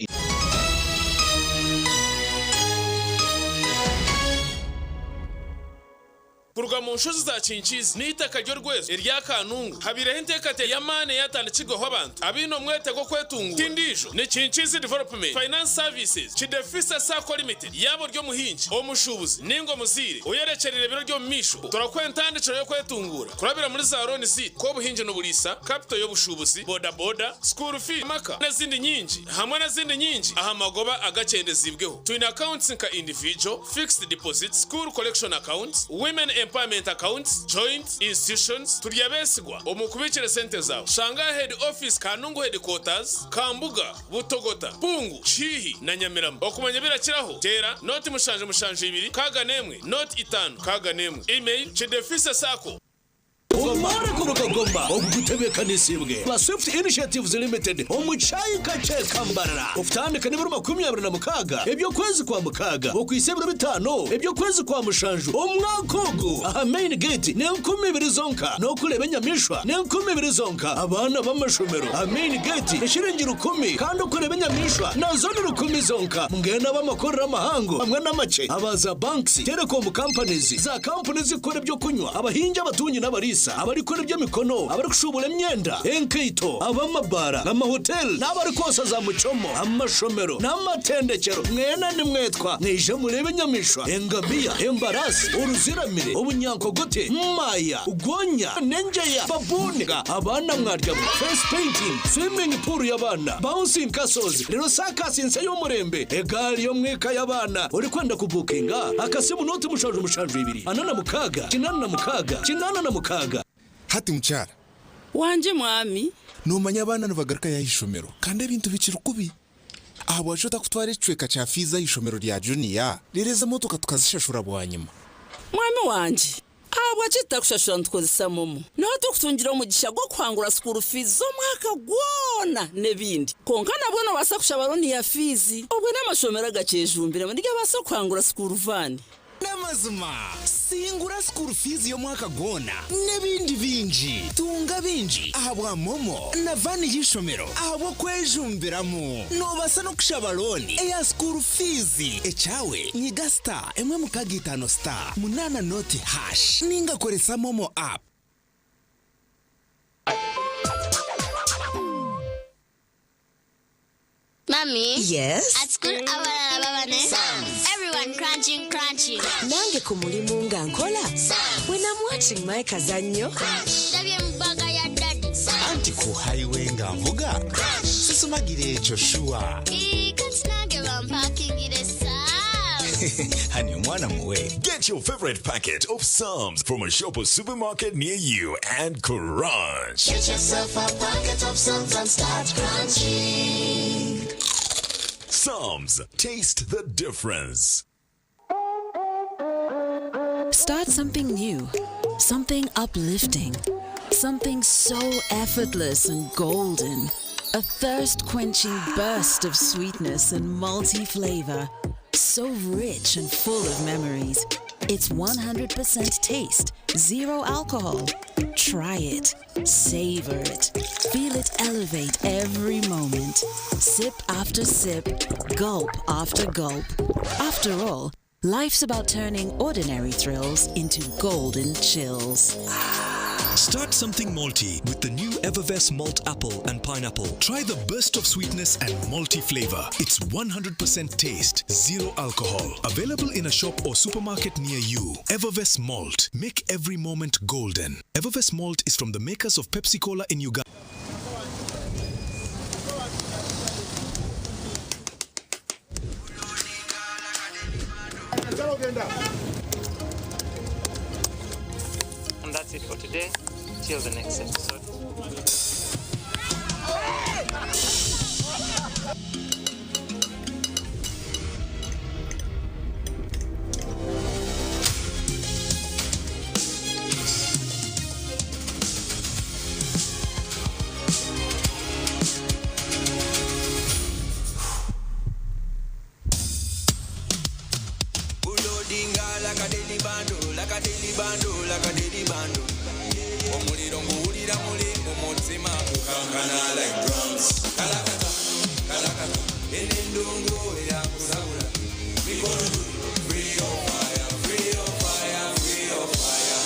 Kuruga mu nshozi za Kinkizi n'itaka ryo rwezo irya Kanungu habireho intekate ya mane yatandikirwaho abantu abino mwete go kwetungu tindisho ni Kinkizi Development Finance Services Kidefisa Sacco Limited yabo ryo muhinji omushubuzi ningo muzire uyerekerere biro ryo misho turakwentandikiro yo kwetungura kurabira muri za Roni Seed ko buhinje no burisa capital yo bushubuzi boda school fee maka n'izindi nyingi hamwe n'izindi nyingi aha magoba agakendezibweho twin accounts nka individual fixed deposit school collection accounts women empowerment accounts, joint institutions, turyabesigwa omukubikire sente zawe. Shanga head office Kanungu headquarters, Kambuga, Butogota, Pungu, Chihi na Nyamirambo. Okumanya birakiraho tera noti mushanje 2 kaga nemwe noti 5 kaga nemwe. Email chedefisa sako. Umare kuruka gomba ogutebeka nisibwe ba Swift Initiatives Limited omuchayi kache kambarara ufitandika niburu 26 ebyo kwezi kwa mukaga okwisebura 5 ebyo kwezi kwa mushanju omwakogo aha main gate ne 12 zonka no kurebenya mishwa ne 12 zonka abana bamashomero aha main gate eshiringira 10 kandi kurebenya mishwa na zone 10 zonka mungena bamakorera amahango hamwe n'amace abaza banks telecom companies za companies zikora byo kunywa abahinja abatunyi n'abarisi abari kuri byo mikono abari kushubura imyenda enkeito abamabara n'amahotel n'abari kosa za mucomo amashomero n'amatendekero mwena ni mwetwa nije murebe nyamishwa engabia embarasi uruziramire ubunyankogote maya ugonya nenjeya babunga abana mwarya face painting swimming pool y'abana bouncing castles rero sakasinse y'umurembe egali yo mweka y'abana uri kwenda kubukinga akasimu noti mushaje 2 anana mukaga kinana na mukaga hati mchara wanje mwami numanya abana nubagaruka yahishomero kandi ibintu bicira kubi aho washota kutwara icweka cha fiza y'ishomero rya junior rireza motoka tukazishashura bwanyuma mwami wanje abwa kitakushashura ntukozesa momo naho tukutungira umugisha gwo kwangura school fees zo mwaka gwona nebindi konka nabwo no basa kushabaroni ya fees ubwo n'amashomera gacejumbira muri basa kwangura school van namazima singura school fees yo mwaka gwona nebindi binji tunga binji ahabwa momo na van yishomero ahabwo kwejumbiramo no basa no kushabaroni ya school fees echawe nyiga star emwe mukagitano star munana noti hash ninga koresa momo app. Mommy? Yes? At school, everyone crunching. Nange kumulimu nga nkola? When I'm watching my kazanyo? Anti ku highway nga mvuga? Sisumagire Joshua. Honey, mwana muwe. Get your favorite packet of Psalms from a shop or supermarket near you and crunch. Get yourself a packet of Psalms and start crunching. Psalms, taste the difference. Start something new, something uplifting, something so effortless and golden. A thirst-quenching burst of sweetness and multi-flavor. So rich and full of memories. It's 100% taste, 0 alcohol. Try it, savor it, feel it elevate every moment. Sip after sip, gulp after gulp. After all, life's about turning ordinary thrills into golden chills. Start something malty with the new Evervest Malt Apple and Pineapple. Try the burst of sweetness and malty flavor. It's 100% taste, 0 alcohol. Available in a shop or supermarket near you. Evervest Malt. Make every moment golden. Evervest Malt is from the makers of Pepsi Cola in Uganda. And that's it for today. Till the next episode. Like a daily bando. Omuliro nguwulira mulingo mutima kukangana like drums. Kalakata, kalakata, enendongo eyakusabula. Mikono free of fire, free of fire, free of fire.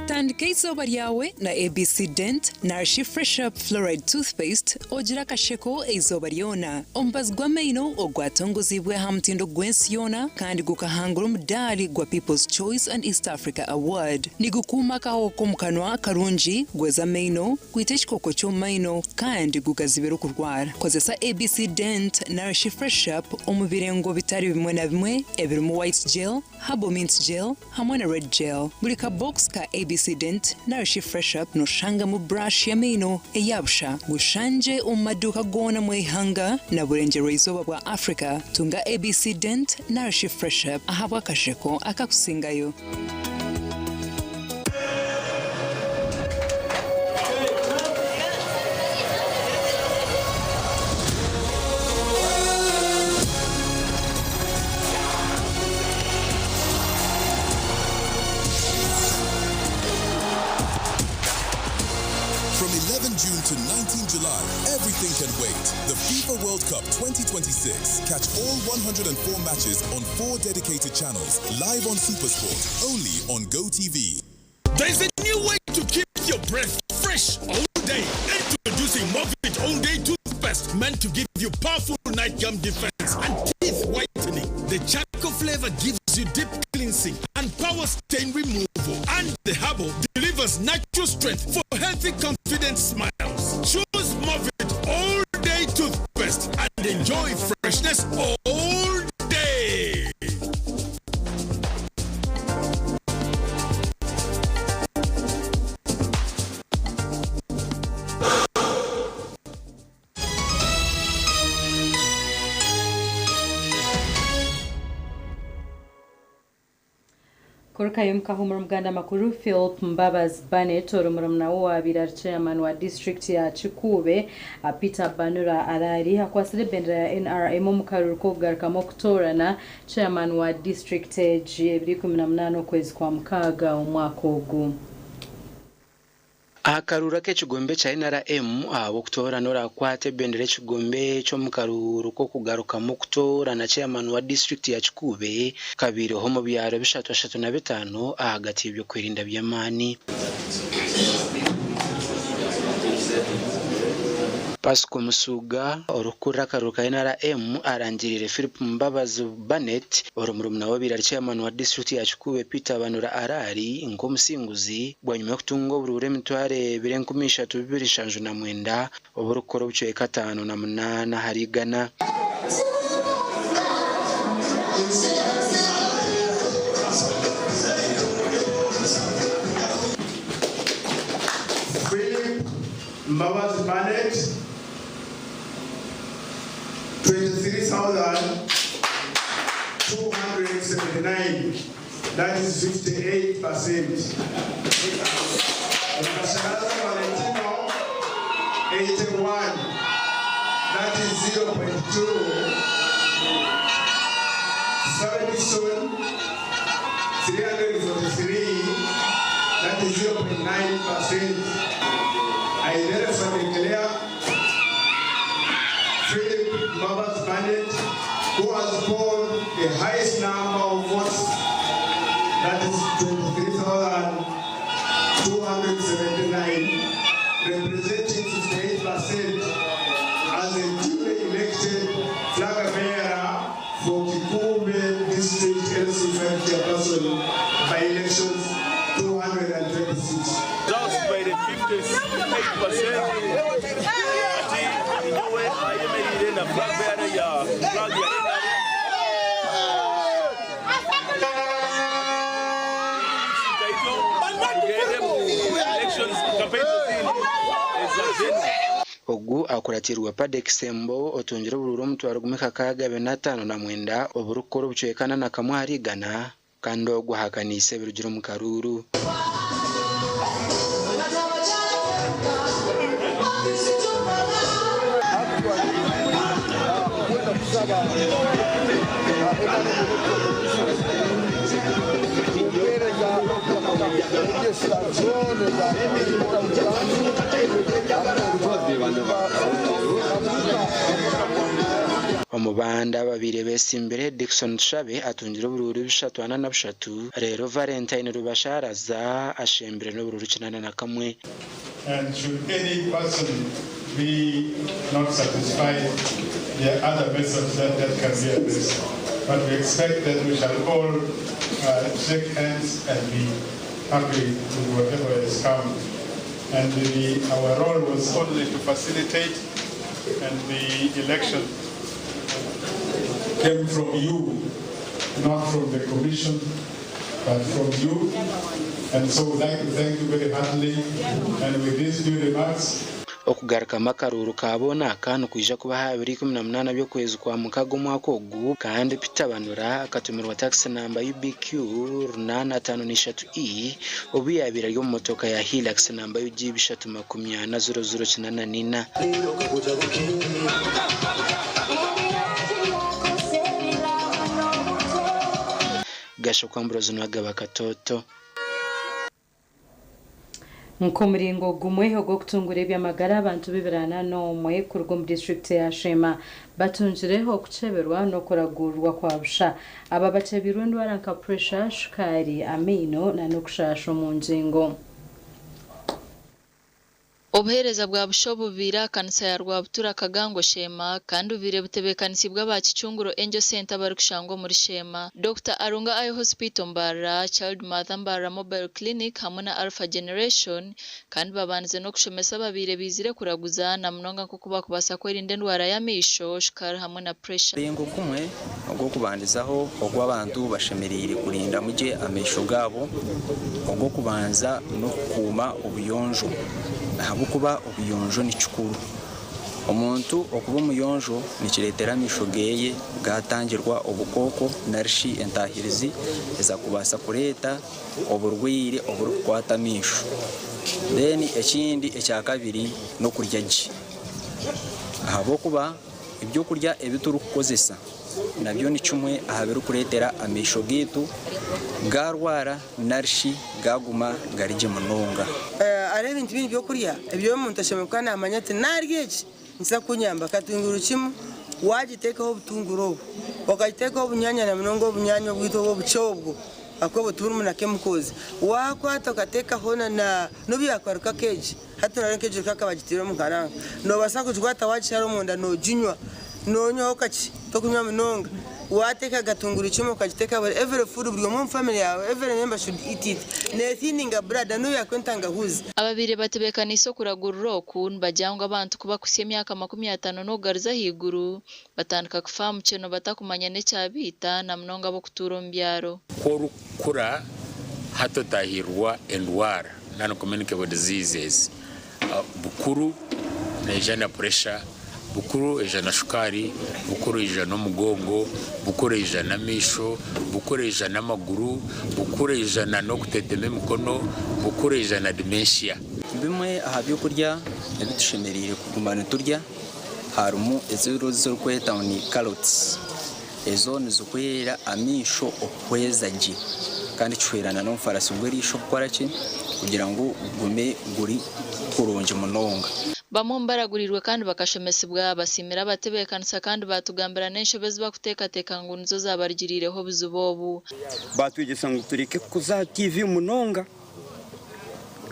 Tandika izuba ryawe na ABC Dent Nourish Fresh Up Fluoride Toothpaste ogira kasheko izuba ryona omubazi gw'amaino ogwatongozibwe ha mutindo gwensi yona kandi gukahangura omudali gwa People's Choice and East Africa Award nigukuma kahoko mukanwa karungi gweza amaino kwita ekikoko ky'omumaino kandi gugazibira okurwara kozesa ABC Dent Nourish Fresh Up omu birengo bitari bimwe na bimwe ebirimu white gel, herbal mint gel hamwe na red gel buli ka box ka ABC Dent Nourish Fresh Up noshanga mu brush ya mino eyabusha gushanje omumaduka gona mu ihanga na burengero izuba bwa Africa tunga ABC Dent Nourish Fresh Up ahabwa kasheko akakusingayo. June to 19 July, everything can wait. The FIFA World Cup 2026. Catch all 104 matches on 4 dedicated channels, live on SuperSport, only on GoTV. There's a new way to keep your breath fresh all day. Introducing Movit All Day Toothpaste, meant to give you powerful night gum defense and teeth whitening. The charcoal flavor gives you deep cleansing and power stain removal. And the herbal delivers natural strength for healthy, confident smiles. Choose Movit All Day Toothpaste and enjoy freshness all day. Kuruka yumkahumura muganda makuru Philip Mbabazi Bennett orumurumna wa birar chairman wa district ya Chikube Peter Banura Arari hakwasire bendera ya NRM mukaruko garukamo kutorana chairman wa district G 18 kwezi kwa mkaga umwaka ogu. Akarura k'ekigombe kya NRM abokutora nora kwate bendera ekigombe cyo mukaruru ko kugaruka mu kutora na chairman wa district ya Chikube kabiri ho mu byaro 335 ahagati y'ibyo kwirinda by'amani. Pasco Musuga orukura karuka NRM arangirire Philip Mbabazi Bennett orumurumna wa birari chairman wa district ya Chikube Peter Banura Arari ngomusinguzi bwanyuma kutunga burure mitware 2027 oburukoro bucye 5 na 8 harigana. Mbabazi Bennett 23,279, that is 58%. Masharaza Valentino 81, that is 0.2. Sabedison 343, that is 0.9%. I therefore declare Philip Mbabazi Bennett, who has polled the highest number of votes, that is 23,279, representing 58%, as a duly elected flag bearer for Chikube District LC5 Chairperson by elections 226. Just by the 58%. Ogu akuratirwa Padek Sembo otungira bururu mutwaro gumeka kaga 5 oburukoro bucekana na kamwe harigana kandi ogu hakanise birugiro mu karuru. Omubanda babiri besimbere Dickson Shabe atungira bururu 3 rero Valentine Rubasharaza ashembere no bururu 9 And should any person be not satisfied, there are other methods that can be addressed. But we expect that we shall all shake hands and be happy with whatever has come. And our role was only to facilitate, and the election came from you, not from the commission, but from you. And so we'd like to thank you very heartily, and with these few remarks, okugaruka makaruru kabona kanu kuija kuba habiri 18 byo kwezi kwa mukago mwako ogu kandi Peter Banura akatumirwa taxi number UBQ 853E obuyabira ryo motoka ya Hilux number UGB 38000 gasho kwambrozo nwagaba katoto Nkomuringo gumwe ho gokutungura byamagara abantu bibirana no mwe kurwo mu district ya Shema batunjireho kuceberwa no kuragurwa kwabusha aba bacebirundu baranka pressure shukari amino na no kushasho mu ngingo. Obuhereza bwa bushobubira kanisa ya Rwabutura Kagango Shema kandi ubire butebekanisi bw'abakicunguro Angel Center barikushangwa muri Shema. Dr. Arunga Eye Hospital Mbara, Child Mother Mbara Mobile Clinic hamwe na Alpha Generation kandi babanze no kushomesa babire bizire kuraguza na mnonga kukuba kubasa kwerinda ndwara ya misho shukari hamwe na pressure. Rengo kumwe ogwo kubandizaho ogwa abantu bashemerire kurinda muje amisho gabo ogwo kubanza no kuma ubuyonjo. Habukuba ubuyonjo ni chukuru omuntu okuba omuyonjo nikireetera amisho geeye gatangirwa obukoko narishi entahirizi eza kubaasa kureeta oburwaire oburikukwata amisho. Then ekindi ekyakabiri n'okurya gye ahabw'okuba ebyokurya ebi turikukozesa nabyo ni kimwe aha birikureetera amisho gaitu garwara narishi gaguma gari gye munonga. Ari ebintu bindi byokurya ebyo omuntu ashemereire kuba namanya ati narya eki nisa kunyamba katunguru kimu wagiteekaho obutunguru obu wakagiteekaho obunyanya na munonga obunyanya obwito obuce obwo akobo turimu na chemicals wakwata ukateekaho n'obyakwaruka keji hati nari keji kakabagitira mu karanga nobasa kugikwata wagishara omunda noginywa nonywaho kaki tokunywa munonga wateeka agatunguru kimu ukagiteeka every food buri omu family yawe every member should eat it nethininga brada no yakwentanga huzi. Ababire batebekanisa okuragurira oku nibajangwa abantu kuba kusia emyaka 50 n'okugaruza haiguru batandika kufa mu kino batakumanya n'ekyabiita na munonga abokutuura omu byaro. Korukura hatotahirwa endwara non-communicable diseases bukuru neija na pressure bukuru eja na shukari bukuru eja n'omugongo bukuru eja n'amisho bukuru eja n'amaguru bukuru eja n'okutetema emikono bukuru eja na dementia. Bimwe aha byokurya ebitushemereire kuguma niturya harimu eziro zirikweta ni carrots ezo nizikwera amisho okweza gye kandi kihwerana n'omufarasi gw'eriisho kukora ki kugira ngu gume guri kurungi munonga. Bamwe mbaragurirwe kandi bakashomesibwa basimira abatebekanisa kandi batugambira n'enshobezi bakuteekateeka ngu nizo zabarigirireho obuzibu obu. Batwegesa ngu tureke kuza TV munonga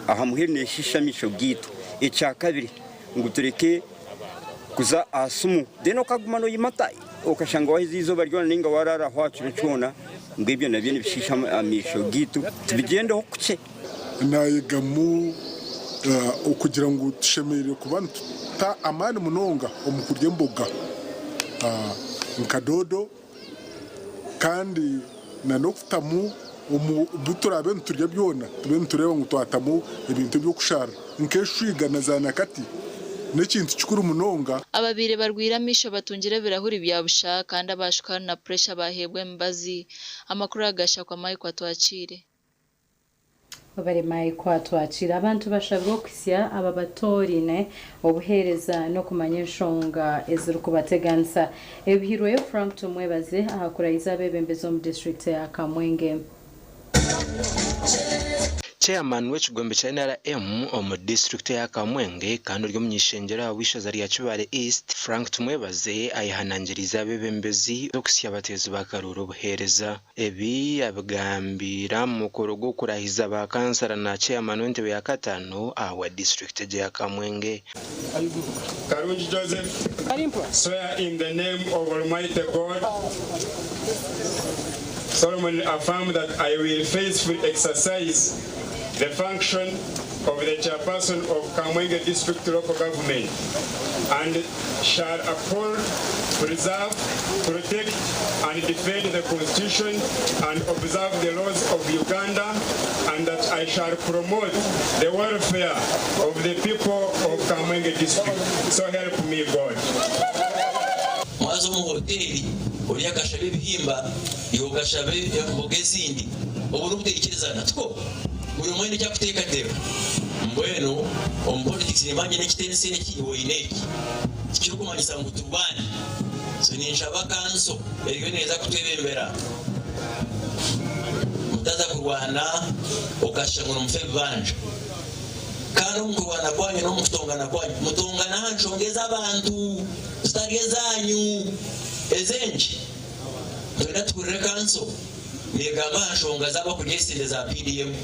aha muheri neshisha misho gitu. Ekyakabiri ngu tureke kuza asumu deno kaguma no yimata okashanga wahizi izo baryona ninga warara hwacyo cyona ngibyo nabyo nibishisha amisho gitu tubigende ho kuce nayegamu ukugira ngo tushemerere kubantu ta amani munonga omukurya emboga nkadodo kandi na nokutamu buturabe nturya byona tube ntureba ngo twatamu ebintu byo kushara nkeshwiga na za nakati n'ekintu kikuru munonga. Ababire barwira amisho batungira birahuri bya busha kandi abashukana na pressure bahebwe Mbabazi. Amakuru agasha kwa Mike atwakire. Bari Mike atwakira abantu bashabwa okwisya aba batorine obuhereza no kumanya enshonga eziri kubateganisa. Ebihirwe yo Frank Tumwebaze ahakurayiza abebembezo mu district ya Kamwenge. Chairman w'ekigombe kya NRM omu district ya Kamwenge kandi ryo munyishenjera wishaza lya Kibale East Frank Tumwebaze ayihanangiriza abebembezi okusya abatezi bakarura obuhereza ebi abagambira mu korogo kurahiza ba kansara na chairman w'entebe ya katano awa district ya Kamwenge. Karungi Joseph, swear in the name of Almighty God, solemnly affirm that I will faithfully exercise the function of the chairperson of Kamwenge District Local Government and shall uphold, preserve, protect and defend the Constitution and observe the laws of Uganda, and that I shall promote the welfare of the people of Kamwenge District. So help me God. Mwazo mu hoteli uriya gashabe ibihimba yo gashabe mboge zindi ubu rutekereza natwo buri mwene cyo kuteka dero mbweno ompolitics ni manje n'ekitense n'kiyoyineki kirukumanyisa ngo tubane so ni njaba kanso eriyo neza kutebembera mutaza kurwana ukashangura mufebanje kandi umurwana kwanyu no mutongana kwanyu mutongana hanshongeza abantu zitagezanyu ezenji twenda tukurire kanso negamba hanshonga zaba kugesinde za PDM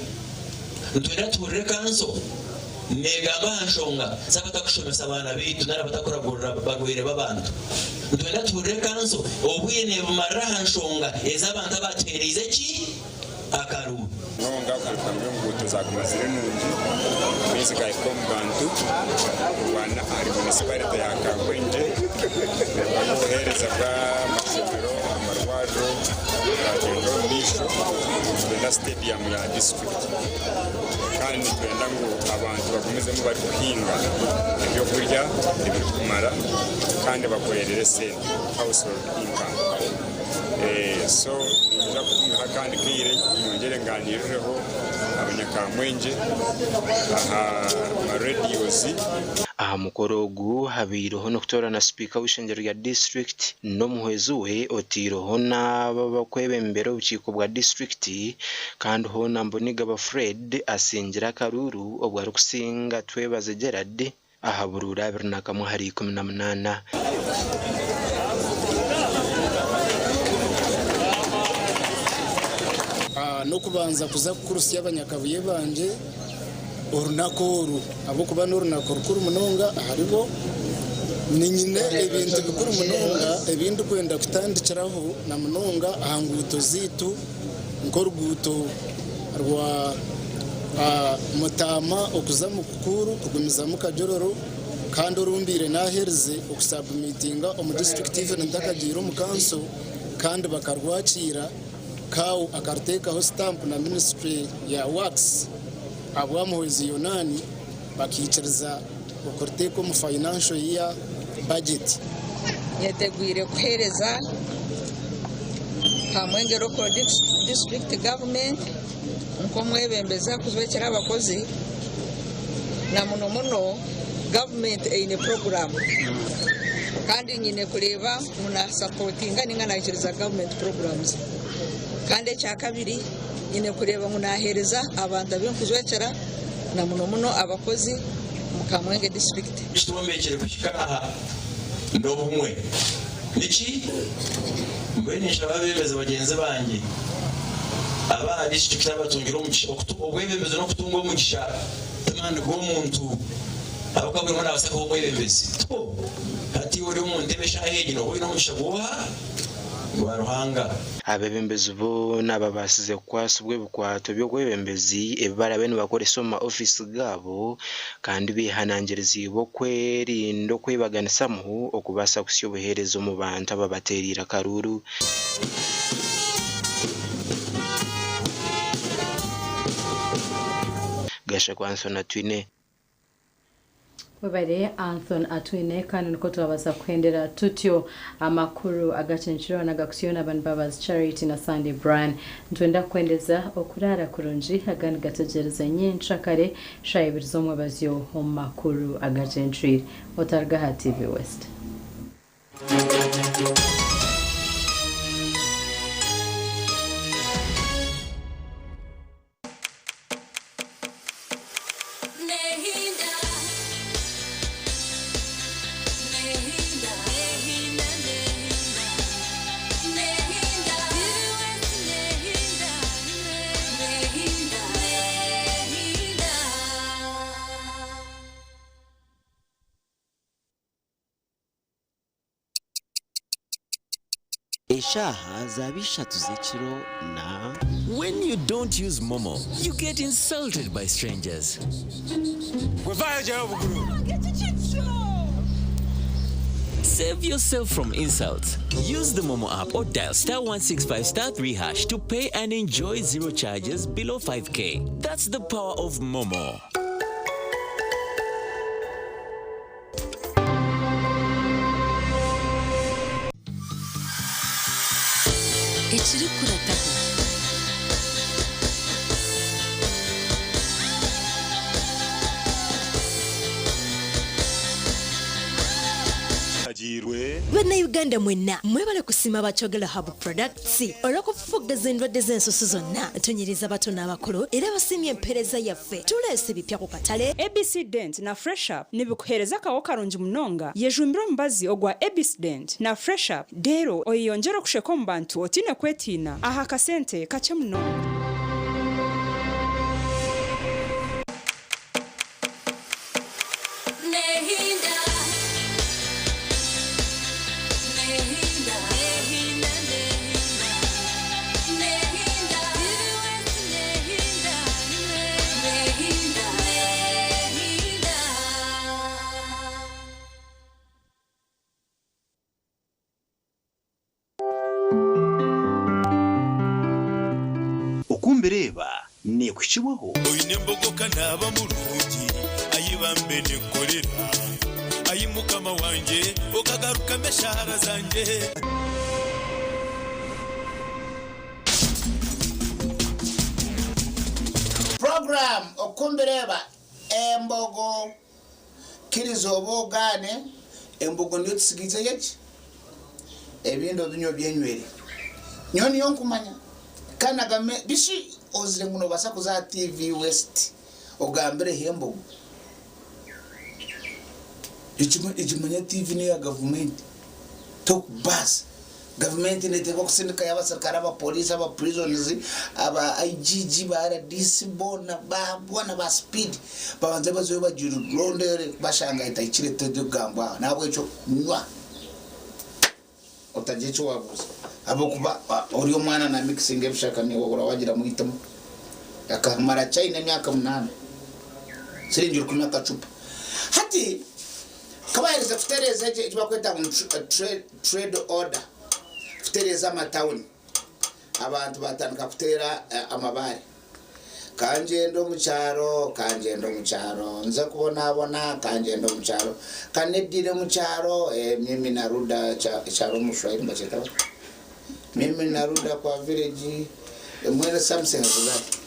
twenda tukurire kanso negamba hanshonga zaba takushomesa abana bitu nara batakuragurira bagwire babantu twenda tukurire kanso obwine bumara hanshonga ez'abantu abatereze ki akaru nonga kukamwe ngutu za kumazire nungi bisiga ikom bantu wana ari municipality ya Kamwenge bamuhereza bwa masomero amarwaro bagendo bisho twenda stadium ya district kandi twenda ngo abantu bakomezemo bari guhinga ibyo kurya ibiri kumara kandi bakorerere sente household income. So niza kutumira kandi kire inyongere nganireho abanyakamwenje aha ma radios aha mukorogu habiroho no kutorana speaker w'ishengero ya district no muhwezuwe otiroho n'aba bakwebembera ubukiko bwa district kandi ho namboniga ba Fred asingira karuru obwa rukusinga twebaze Gerard aha burura birnakamwe hari 18 no kubanza kuza kurusi y'abanyakabuye banje orunakoru abo kuba n'orunakoro kuri munonga haribo ni nyine ebintu bikuru munonga ebindi kwenda kutandikiraho na munonga ahanguto zitu nkoruguto rwa mutama okuza mu kukuru kugumiza mu kajororo kandi orumbire nahereze okusubmitinga omu district even ntakagiro mu council kandi bakarwakira kawo akartekaho stamp na ministry ya works abwamuhezi yonani bakiciriza okorteko mu financial year budget yetegwire kuhereza Kamwenge local district government nko mwebembeza kuzwekera abakozi na muno government eine program kandi nyine kureba muna supportinga ninga nakiriza government programs kandi cya kabiri nyine kureba munahereza abantu ab'enkuzwekera na muno abakozi mu Kamwenge district kitubombekere kushikara ndobumwe niki mbenisha babemeza bagenzi banjye aba district abatungira umugisha obwebemeza no kutunga umugisha tamande bw'omuntu abakabwira mwana basaka obwebemezi ati uri umuntu ebeshaheje no bwino umugisha guha Ruhanga abebembezi bo nababasize kwasubwe bukwato byo kwebembezi ebara bene bakore soma office gabo kandi bihanangiriza ibo kwerindo kwibaganisa mu okubasa kusyo buherezo mu bantu ababaterira karuru gasha kwansona twine Wabare Anthony Atwine kandi nuko tubabaza kwendera tutyo amakuru Agacencwire n'agakusiyona Mbabazi Charity na Sunday Brian ntwenda kwendeza okurara kurunji agani gatagereza nyinshi kare shayibirizo mu bazyo mu makuru Agacencwire otarga TV West Eshaha zabisha tuzechiro na when you don't use Momo, you get insulted by strangers. Save yourself from insults. Use the Momo app or dial *165*3# to pay and enjoy zero charges below 5k. That's the power of Momo. Bana Uganda mwena mwebale kusima bachogela Hub Products olw'okufufugaza endwadde z'ensusu zonna tonyereza bato n'abakulu era basimye empereza yaffe tuleese ebipya ku katale ABC Dent na Fresh Up nibikuhereza kawo karungi munonga yejumbira omubazi ogwa ABC Dent na Fresh Up dero oyiyonjera okusheka omu bantu otine kwetiina aha kasente kakye munonga. mbireba nekwishibwaho oyine mbogoka naba mu rugi ayibambe nikorera ayimukama wanje okagaruka meshahara zanje program okumbireba embogo kirizobogane embogo ndio tusigize yeki ebindo binyo byenywere nyoni yonkumanya kana game bishi ozire nguno basakuza TV West ogambire hembogo ijimanya TV ni ya government talk bus government ne teko kusindika yaba serikali aba police aba prisons aba IGG ba RDC bona ba bona ba speed babanze bazoyo bajiru rondere bashanga itayikire todo gamba nabwo cyo nywa otajecho wabuza abo kuba uriyo mwana na mixing ebishaka ni wogora wagira muhitamo akamara China myaka 8 sirinjira ku myaka cupa hati kabayiriza kutereza je bakweta trade order kutereza amatown abantu batandika kutera amabare kanjendo mucyaro nza kubona kanjendo mucyaro kanedire mucyaro mimi naruda cyaro mushwahili mbacheta mimi naruda kwa village mwere something like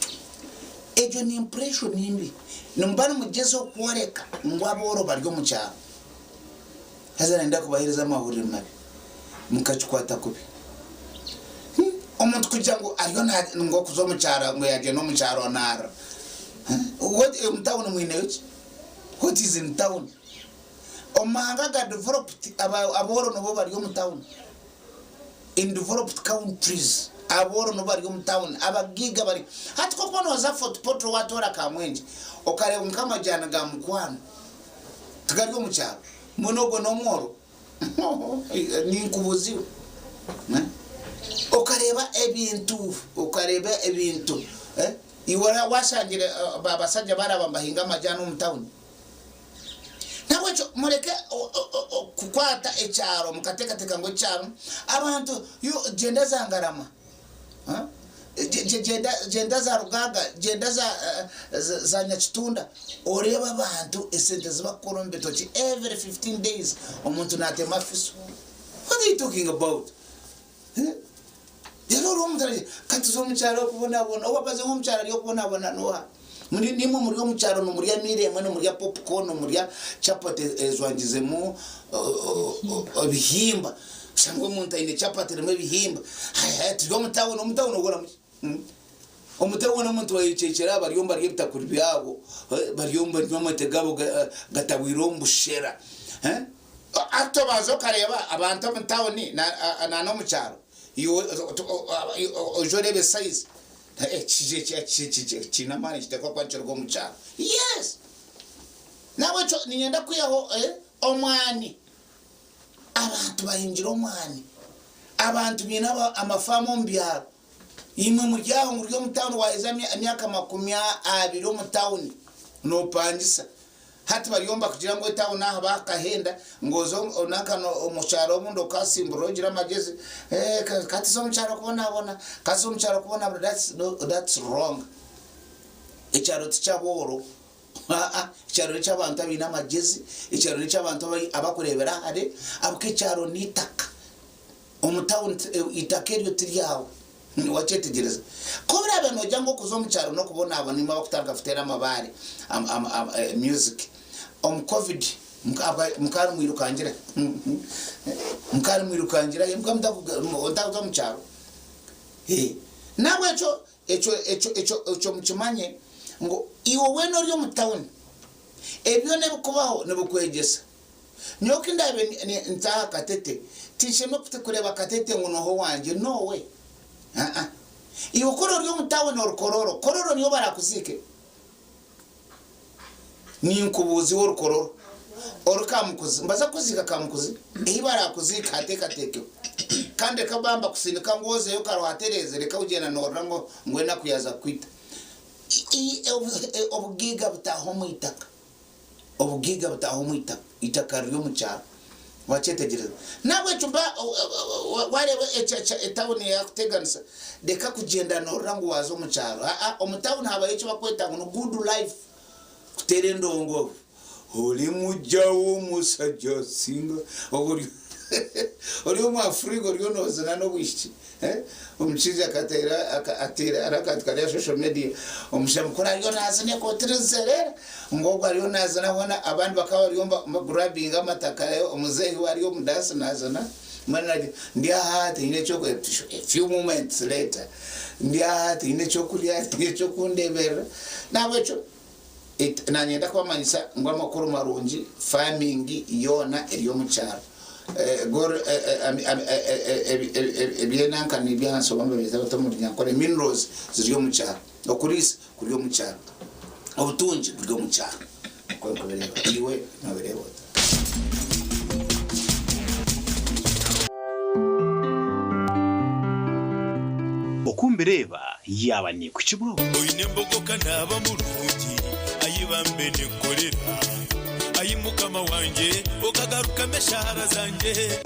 ejo ni impression nimbi numbana mugezo kuoreka ngwaboro baryo mucyaro hazana nda kubahiriza amahuriro mabi mukachikwata kubi omuntu kujya ngo ariyo ngo kuzo mucyaro ngo yaje no mucyaro nara what in town mwineki what is in town omanga ga developed aboro no bariyo mu town in developed countries aboro no bariyo mu town abagiga bari hati ko kono za footpotro watora kamwenje okare nkama jana ga mukwano tugariyo mucyaro munogo no mworo ni nkubuziwe okareba ebintu iwara wasangire babasajja barabamba hinga majano mu town nabwo cyo mureke kukwata ecyaro mukatekateka ngo cyaro abantu yo genda zangarama genda za rugaga genda za nyakitunda oreba abantu esente zibakorombe toki every 15 days omuntu natema fiso. What are you talking about? Yero rumutare katuzo mucyaro kubona obabaze nko mucyaro yo kubona noha nimwe muri mucyaro no muri ya miremwe no muri ya popcorn no muri ya chapati ezwangizemo bihimba cyangwa umuntu ine chapati reme bihimba tuyo mutawo ogora omutawo no muntu wayicecera bariyomba ryebita byabo bariyomba n'amategabo gatawiro mbushera atobazo kareba abantu mutawo ni na no mucyaro ojorebe size china mani chitekwa kwanchirwa mucyaro yes nawe cyo ninyenda kuyaho omwani abantu bahingira omwani abantu bina amafamu mbyaro imwe muryaho nguryo mutawuni waheza myaka 20 mu town no pangisa hati bariyomba kugira ngo town aha bakahenda ngozo onakano omucyaro mundo kasimburo gira magezi kati so mucyaro kubona kaso mucyaro kubona that's wrong icyaro ticaboro icyaro cy'abantu abina magezi icyaro cy'abantu abakurebera hade abuke cyaro nitaka omutawuni itakeryo tiriyawo wachetegereza kobra abantu jango kuzo mucyaro no kubona abantu nimba bakutanga futera amabare music covid mukari mwirukangira imbwa ndavuga mucyaro nawe echo mukimanye ngo iwo weno ryo mutawuni ebyo ne bukubaho ne bukwegesa nyoki ndabe nta katete tisheme kureba katete ngono ho wanje no we iyo kororo ryo mutawuni kororo niyo barakuzike ni nkubuzi w'urukororo orukamukuzi mbaza kuzika kamukuzi barakuzika atekateke kandi kabamba kusindika ngoze yo karwatereze reka ugena norra ngo ngwena kuyaza kwita obugiga butaho mu itaka itaka ryo mucyaro wachetegereza nawe chumba wale etawuni ya kuteganisa deka kugenda norangu wazo mu cyaro omutawuni haba yecho bakweta ngo good life kutere ndongo uri mujawo musajja singa uri mu Afrika uri nozana no bwishi umuchizi atera arakatkaria social media omushamukora ariyo nazane ko trezerera ngogo ariyo nazana hona abantu bakaba ariyo grabbing amataka omuzehi wariyo mudasa nazana mana ndi ahate ine choko a few moments later ndi ahate ine chokulia ine chokundebera nawecho nanyenda kwamanyisa ngwa makuru marungi farming yona eriyo mucharo gor ebienanka ni byanso bambe bizabato mu nyankore minerals ziriyo mucyaro okurisa kuriyo mucyaro obutunji kuriyo mucyaro ko bereba iwe nabereba okumbireba yaba ni kukibo oyinembogoka naba mulungi ayibambe nekolera ayimukama wanje okagaruka meshara zanje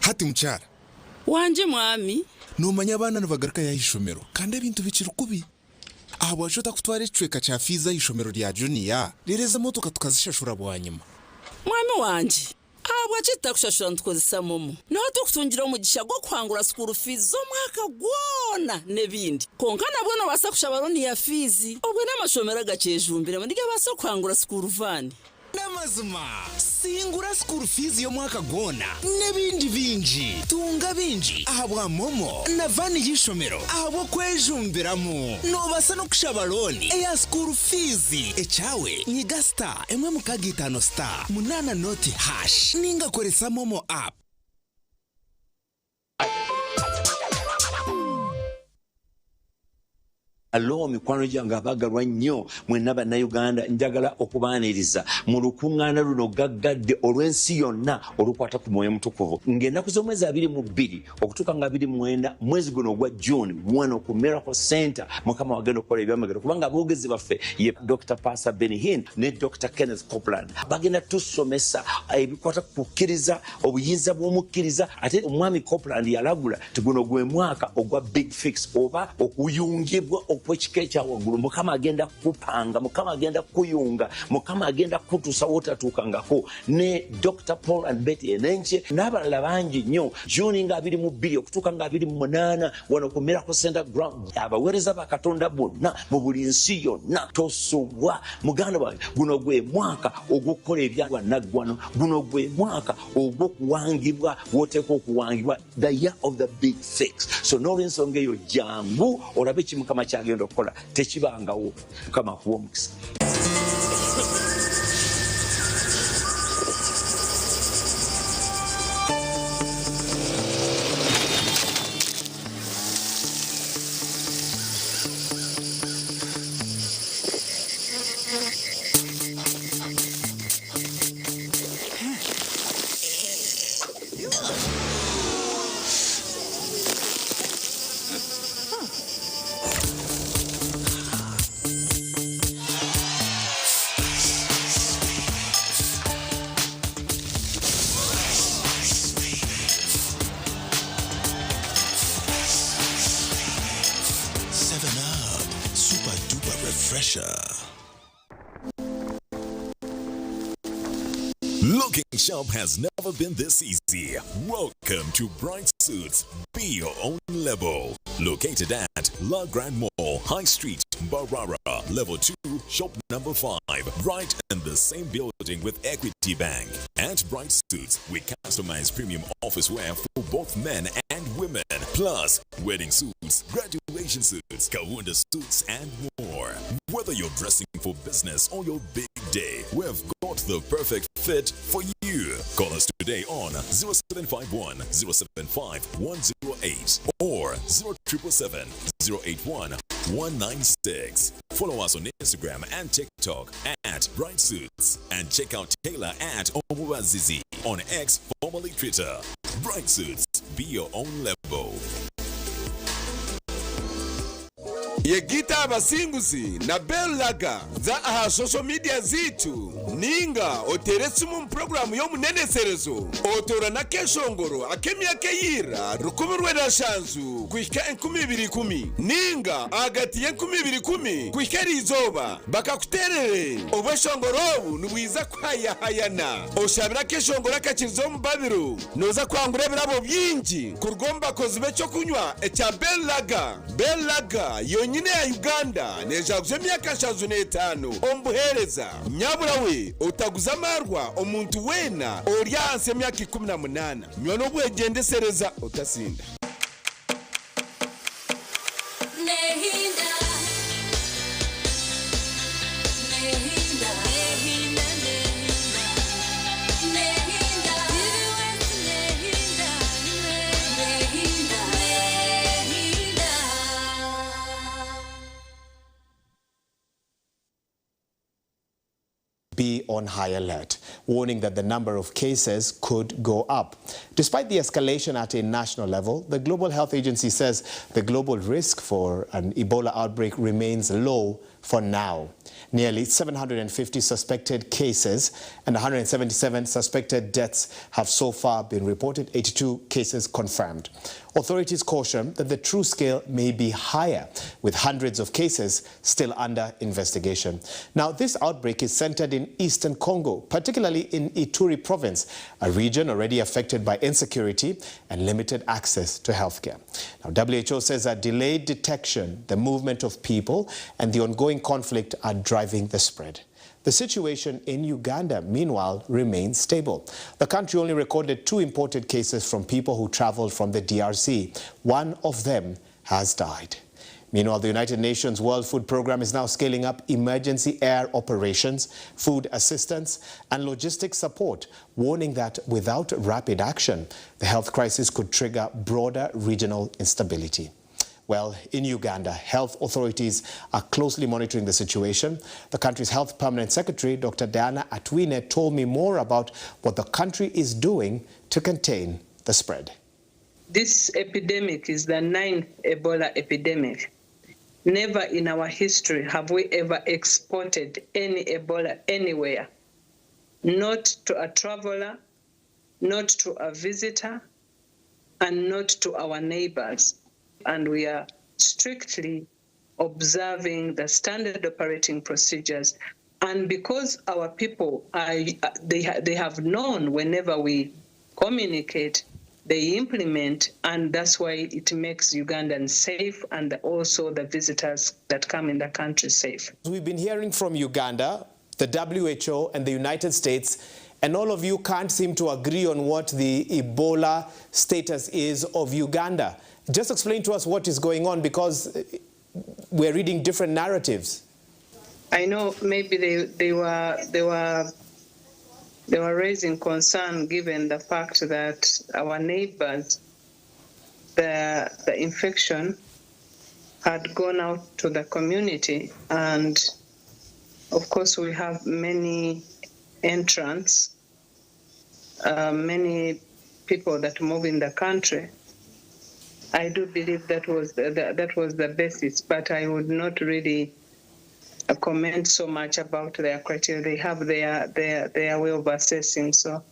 hati mchara wanje mwami numanya abana nabagaruka ya ishomero kandi ibintu bikiri kubi aho bashota kutwara icweka cha fiza ishomero rya junior rireza motoka tukazishashura bwanyuma mwami wanje abo acita kushashura ntukozesa momo no tukutungira umugisha gwo kwangura school fees zo mwaka gwona nebindi konkana bwono basa kushabaroni ya fizi obwe n'amashomero agacejumbire ndige basa kwangura school van namazima singura school fees yo mwaka gona nebindi binji tunga binji ahabwa momo na vani yishomero ahabo kwejumbiramo no basa no kushabaloni eya school fees echawe nyiga star emwe mukagitano star munana noti hash ninga koresa momo app. Alo mikwano janga bagalwa nnyo mwena bannayuganda njagala okubaaniriza mu lukuŋŋaana luno gaggadde olw'ensi yonna olukwata ku mwoyo mutukuvu ng'ennaku z'omwezi 22 okutuuka nga 29 mwezi guno ogwa June wano ku Miracle Center mukama wagenda okukola ebyamagero kubanga aboogezi baffe ye Dr. Pastor Benihin ne Dr. Kenneth Copeland bagenda tusomesa ebikwata ku kukkiriza obuyinza bw'omukkiriza ate omwami Copeland yalagula guno gwe mwaka ogwa big fix oba okuyungibwa kwekike kya waggulu mukama agenda kupanga mukama agenda kuyunga mukama agenda kutusa wotatuukangako ne Dr. Paul and Betty enenche n'abalala bangi nnyo June nga 22 okutuuka nga 28 wano ku Miracle Center ground abaweereza ba Katonda bonna mu buli nsi yonna tosubwa muganda wange guno gwe mwaka ogw'okukola ebyanaggwano guno gwe mwaka ogw'okuwangibwa woteeka okuwangibwa the year of the big fix so n'olw'ensonga eyo jangu olabe kimukama kyagenda okukola tekibangawo mukama kuwa omukisa. Looking sharp has never been this easy. Welcome to Bright Suits. Be your own label. Located at La Grand Mall, High Street, Barara, Level 2, Shop number 5. Right in the same building with Equity Bank. At Bright Suits, we customize premium office wear for both men and women. Plus, wedding suits, graduation suits, Kawunda suits, and more. Whether you're dressing for business or your big day, we've got out the perfect fit for you. Call us today on 0751 075 108 or 0777 081 196. Follow us on Instagram and TikTok at Bright Suits and check out Taylor at Mbabazi on X, formerly Twitter. Bright Suits, be your own level. yegita abasinguzi na bellaga za aha social media zitu ninga oteresimu mprogramu y'omuneneserezo otora na keshongoro akemyaka yira rukumirwe na shanzu kuhika 2010 ninga agati ya 2010 kuhika rizoba bakakuterere obweshongoro obu nubwiza kwayahayana oshabira keshongoro akakirizo mu babiro noza kwangura birabo byingi kurugomba kozibe cyo kunywa ekya bellaga yonyine ya Uganda nejaguze myaka shanzu n'etano ombuhereza nyabura we utaguza amarwa omuntu wena oryanse myaka 18 nywa no bwegendesereza utasinda be on high alert, warning that the number of cases could go up. Despite the escalation at a national level, the Global Health Agency says the global risk for an Ebola outbreak remains low for now. Nearly 750 suspected cases and 177 suspected deaths have so far been reported, 82 cases confirmed. Authorities caution that the true scale may be higher, with hundreds of cases still under investigation. Now, this outbreak is centered in eastern Congo, particularly in Ituri province, a region already affected by insecurity and limited access to healthcare. Now, WHO says that delayed detection, the movement of people, and the ongoing conflict are driving the spread. The situation in Uganda, meanwhile, remains stable. The country only recorded 2 imported cases from people who traveled from the DRC. One of them has died. Meanwhile, the United Nations World Food Programme is now scaling up emergency air operations, food assistance, and logistics support, warning that without rapid action, the health crisis could trigger broader regional instability. Well, in Uganda, health authorities are closely monitoring the situation. The country's health permanent secretary, Dr. Diana Atwine, told me more about what the country is doing to contain the spread. This epidemic is the 9th Ebola epidemic. Never in our history have we ever exported any Ebola anywhere, not to a traveler, not to a visitor, and not to our neighbors. And we are strictly observing the standard operating procedures. And because our people, they have known whenever we communicate, they implement, and that's why it makes Ugandans safe and also the visitors that come in the country safe. We've been hearing from Uganda, the WHO, and the United States, and all of you can't seem to agree on what the Ebola status is of Uganda. Just explain to us what is going on, because we're reading different narratives. I know maybe they were raising concern given the fact that our neighbors, the infection had gone out to the community, and of course we have many entrants, many people that move in the country. I do believe that was the basis, but I would not really comment so much about their criteria. They have their way of assessing. So,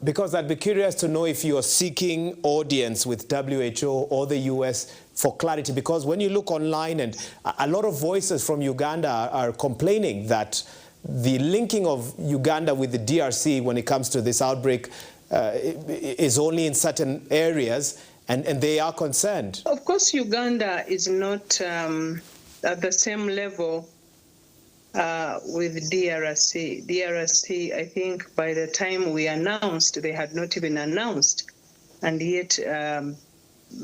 because I'd be curious to know if you're seeking audience with WHO or the US for clarity, because when you look online, and a lot of voices from Uganda are complaining that the linking of Uganda with the DRC when it comes to this outbreak is only in certain areas, and they are concerned. Of course, Uganda is not at the same level with DRC. DRC, I think by the time we announced, they had not even announced, and yet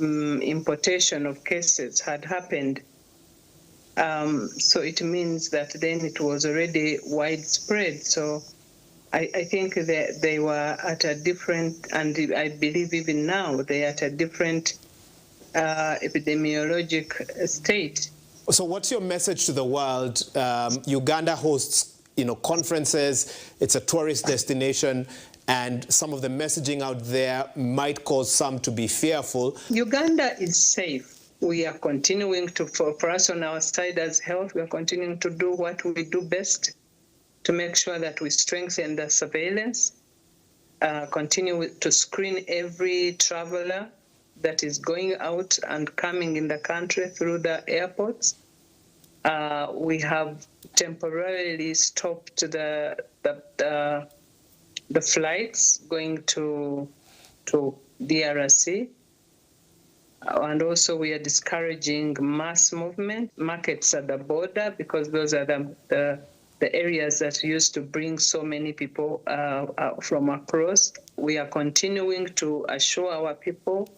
importation of cases had happened. So it means that then it was already widespread. So I think that they were at a different, and I believe even now they're at a different epidemiologic state. So what's your message to the world? Uganda hosts, conferences. It's a tourist destination, and some of the messaging out there might cause some to be fearful. Uganda is safe. We are continuing to, for us on our side as health, we are continuing to do what we do best to make sure that we strengthen the surveillance, continue to screen every traveler that is going out and coming in the country through the airports. We have temporarily stopped the flights going to DRC. And also we are discouraging mass movement, markets at the border, because those are the areas that used to bring so many people from across. We are continuing to assure our people,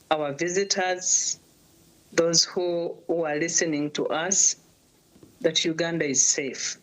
our visitors, those who are listening to us, that Uganda is safe.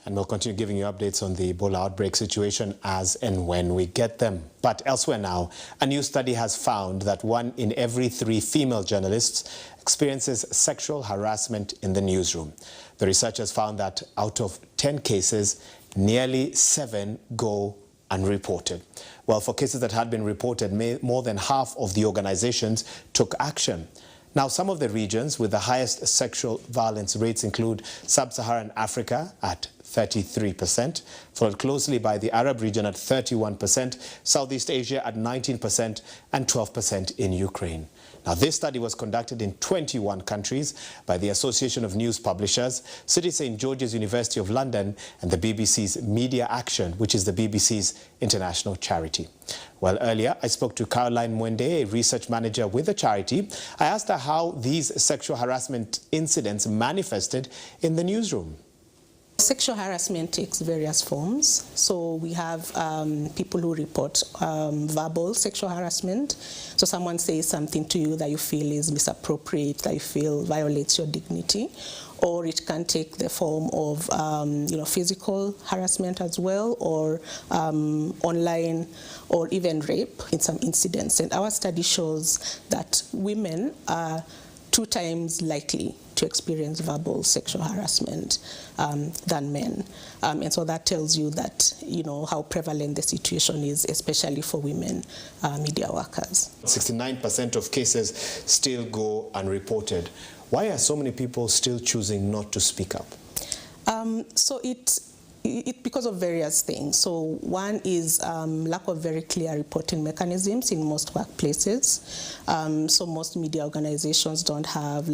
And we'll continue giving you updates on the Ebola outbreak situation as and when we get them. But elsewhere now, a new study has found that 1 in every 3 female journalists experiences sexual harassment in the newsroom. The researchers found that out of 10 cases, nearly 7 go unreported. Well, for cases that had been reported, more than half of the organizations took action. Now, some of the regions with the highest sexual violence rates include Sub-Saharan Africa at 33%, followed closely by the Arab region at 31%, Southeast Asia at 19%, and 12% in Ukraine. Now, this study was conducted in 21 countries by the Association of News Publishers, City St. George's University of London, and the BBC's Media Action, which is the BBC's international charity. Well, earlier, I spoke to Caroline Mwende, a research manager with the charity. I asked her how these sexual harassment incidents manifested in the newsroom. Sexual harassment takes various forms. So we have people who report verbal sexual harassment. So someone says something to you that you feel is misappropriate, that you feel violates your dignity. Or it can take the form of physical harassment as well, or online, or even rape in some incidents. And our study shows that women are 2 times likely to experience verbal sexual harassment than men. And so that tells you that, how prevalent the situation is, especially for women media workers. 69% of cases still go unreported. Why are so many people still choosing not to speak up? So it's because of various things. So one is lack of very clear reporting mechanisms in most workplaces. So most media organizations don't have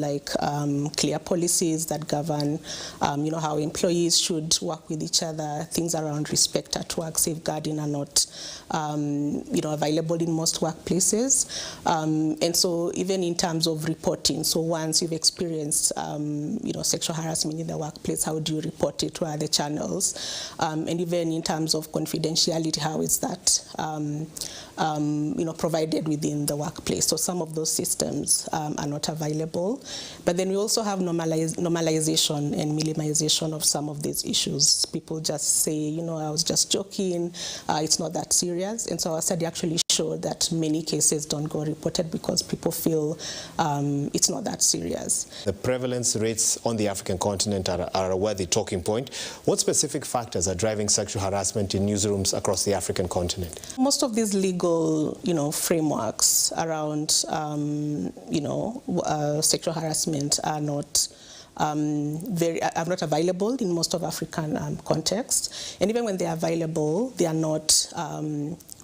clear policies that govern, how employees should work with each other. Things around respect at work, safeguarding are not, available in most workplaces. And so even in terms of reporting, so once you've experienced, sexual harassment in the workplace, how do you report it? What are the channels? And even in terms of confidentiality, how is that provided within the workplace? So some of those systems are not available. But then we also have normalization and minimization of some of these issues. People just say, I was just joking, it's not that serious. And so our study actually showed that many cases don't go reported because people feel it's not that serious. The prevalence rates on the African continent are a worthy talking point. What specific factors are driving sexual harassment in newsrooms across the African continent? Most of these legal, frameworks around, sexual harassment are not available in most of African contexts. And even when they are available, they are not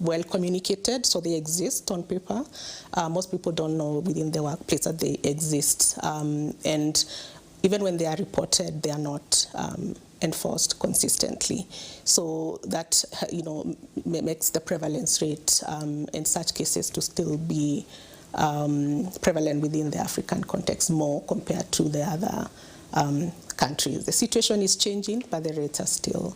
well communicated, so they exist on paper. Most people don't know within the workplace that they exist. And even when they are reported, they are not enforced consistently. So that, makes the prevalence rate in such cases to still be prevalent within the African context more compared to the other countries. The situation is changing, but the rates are still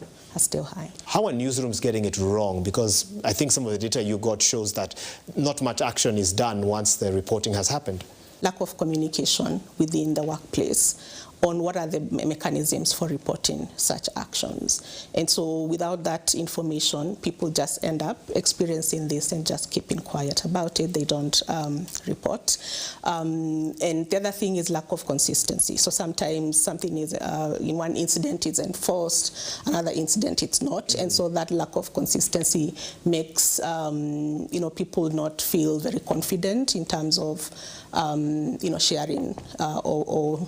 high. How are newsrooms getting it wrong? Because I think some of the data you got shows that not much action is done once the reporting has happened. Lack of communication within the workplace on what are the mechanisms for reporting such actions. And so without that information, people just end up experiencing this and just keeping quiet about it. They don't report. And the other thing is lack of consistency. So sometimes something is, in one incident it's enforced, another incident it's not. And so that lack of consistency makes people not feel very confident in terms of sharing or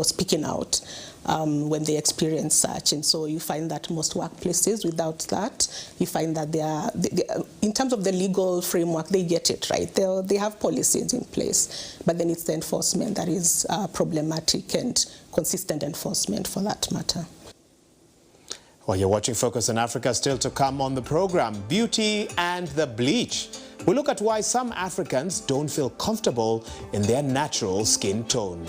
speaking out when they experience such. And so you find that most workplaces, without that, you find that they are, in terms of the legal framework, they get it right. They have policies in place, but then it's the enforcement that is problematic, and consistent enforcement for that matter. Well, you're watching Focus on Africa. Still to come on the program, beauty and the bleach. We look at why some Africans don't feel comfortable in their natural skin tone.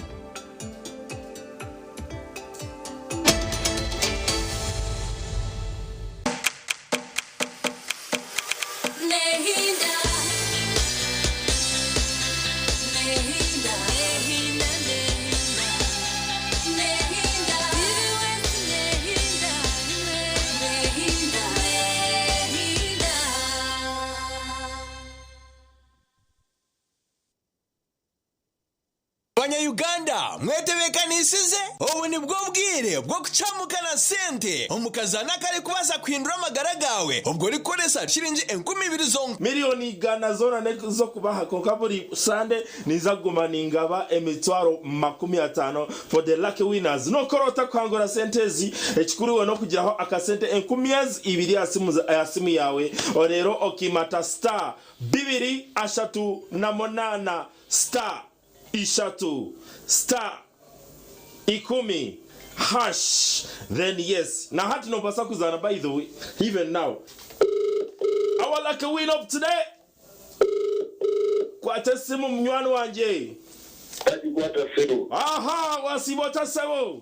Uganda mwetebekanisize ubu ni bwo bwire bwo kucamukana sente omukazana kale kubasa kwindura amagara gawe ubwo rikoresa shiringi 20,000 zonka miliyoni gana zona nezo kubaha konka buri sande nizaguma ningaba emitwaro 50 for the lucky winners no korota kwangora sentezi ekikuriwe no kujyaho akasente 10,000 asimu yawe orero okimata star 238 star Ishatu star ikumi hash, then yes. Now hati no basa kuzana, by the way, even now. Our lucky win up today. Kwate simu mnywani wanje. Aha, wasibota sewo.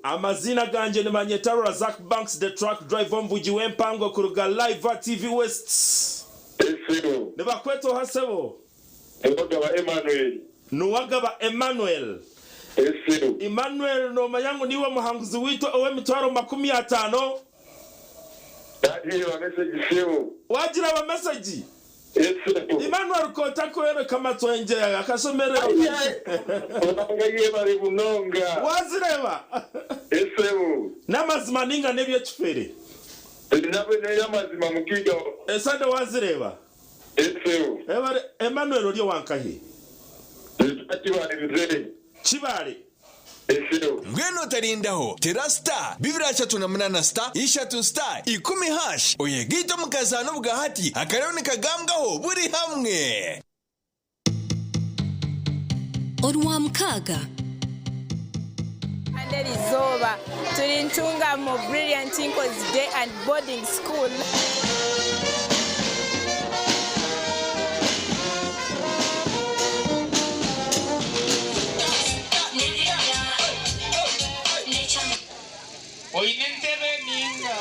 Amazina ganje ni manyetaro Razak Banks, the truck driver mvuji wempango kuruga live at TV West. Neba kweto hasewo. Nuwagaba Emmanuel. Emmanuel no mayangu niwe muhanguzi wito owe mitwaro 50. Wajira wa message. Emmanuel kota kwere kama twenje akasomere. Wazireba. Namazima ninga nebyo chifere. Esande wazireba. Emmanuel oli wankahi. Chibale. Ngweno tarindaho terasta bibira chatu na munana star ishatu star 10 hash oyegito mukazano bugahati akarone kagambwaho buri hamwe. Odwa mkaga Anderi zoba tulintunga mu Brilliant Inkles Day and Boarding School. Oinentebe ninga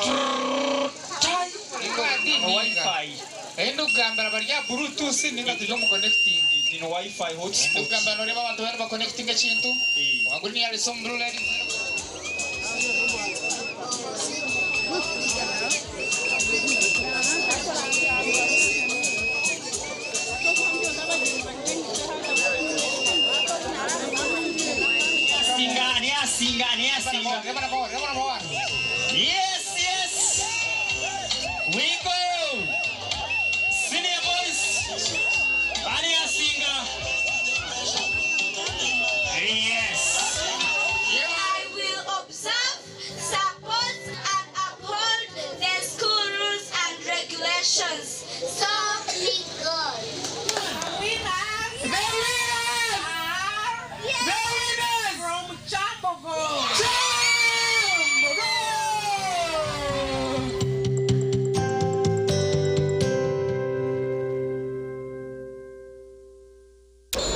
Wi-Fi. Endo gambara barya Bluetooth ninga tujo mu connecting ni Wi-Fi hotspot. Endo gambara reba abantu bari ba connecting ekintu. Waguri ya some blue light. Singa. Yes. We go. Senior boys. Ania singa. Yes. I will observe, support, and uphold the school rules and regulations. So be good. We have the winners from Chapogo.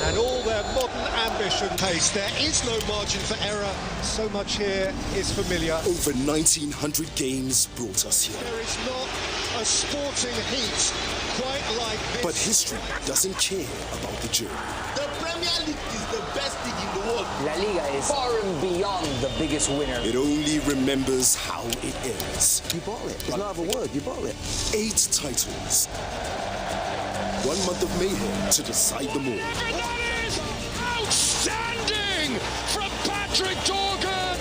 And all their modern ambition pace. There is no margin for error. So much here is familiar. Over 1,900 games brought us here. There is not a sporting heat quite like this. But history doesn't care about the journey. The Premier League is the best league in the world. La Liga is far and beyond the biggest winner. It only remembers how it ends. You bought it. It's not a word. You bought it. 8 titles. 1 month of mayhem to decide them all. That is outstanding from Patrick Dorgan.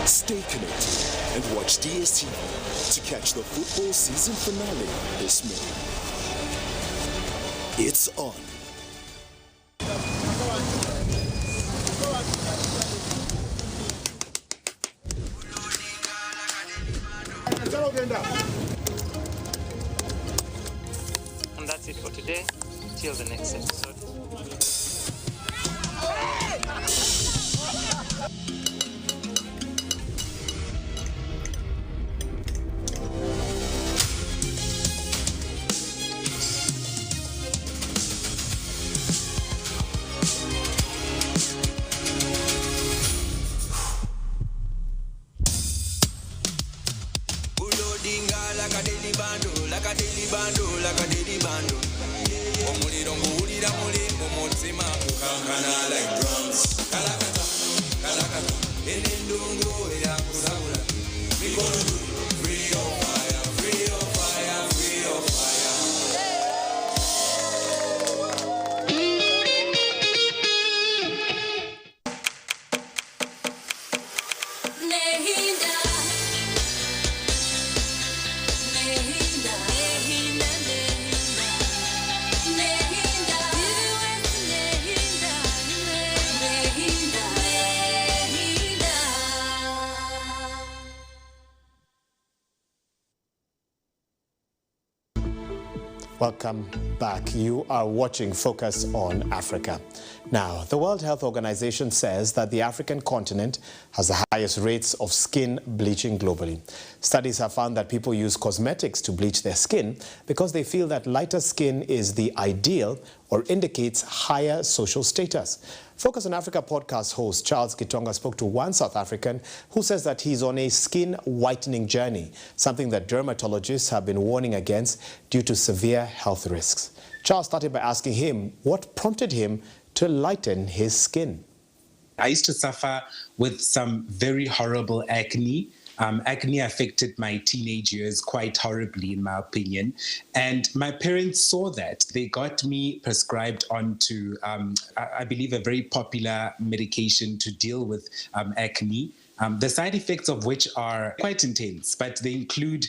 Stay connected and watch DSTV to catch the football season finale this May. It's on. And that's it for today. Till the next episode. Omuliro nguwulira mulimbo mutima kukankana like drums. Kalakata, kalakata, enendungu eyakusabula. Mikono free your fire, free your fire, free your fire. Welcome back. You are watching Focus on Africa. Now, the World Health Organization says that the African continent has the highest rates of skin bleaching globally. Studies have found that people use cosmetics to bleach their skin because they feel that lighter skin is the ideal or indicates higher social status. Focus on Africa podcast host Charles Gitonga spoke to one South African who says that he's on a skin whitening journey, something that dermatologists have been warning against due to severe health risks. Charles started by asking him what prompted him to lighten his skin. I used to suffer with some very horrible acne. Acne affected my teenage years quite horribly, in my opinion. And my parents saw that. They got me prescribed onto, I believe, a very popular medication to deal with acne. The side effects of which are quite intense, but they include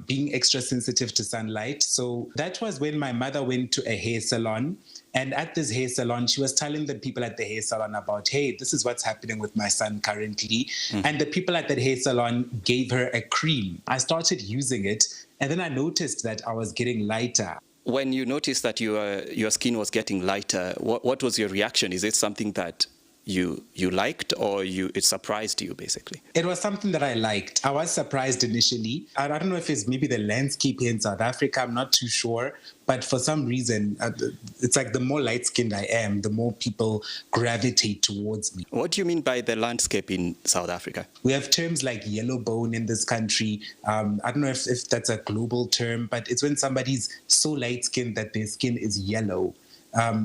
being extra sensitive to sunlight. So that was when my mother went to a hair salon. And at this hair salon, she was telling the people at the hair salon about, hey, this is what's happening with my son currently. And the people at that hair salon gave her a cream. I started using it, and then I noticed that I was getting lighter. When you noticed that your skin was getting lighter, what was your reaction? Is it something that you liked, or it surprised you, basically? It was something that I liked. I was surprised initially. I don't know if it's maybe the landscape here in South Africa, I'm not too sure. But for some reason, it's like the more light-skinned I am, the more people gravitate towards me. What do you mean by the landscape in South Africa? We have terms like yellow bone in this country. I don't know if that's a global term, but it's when somebody's so light-skinned that their skin is yellow.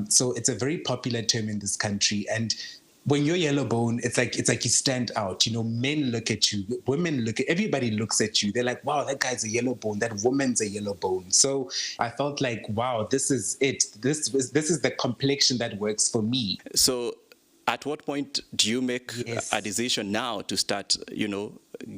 So it's a very popular term in this country. And when you're yellow bone, it's like you stand out. You know, men look at you, women look at, everybody looks at you. They're like, wow, that guy's a yellow bone, that woman's a yellow bone. So I felt like, wow, this is it. This is the complexion that works for me. So at what point do you make a decision now to start,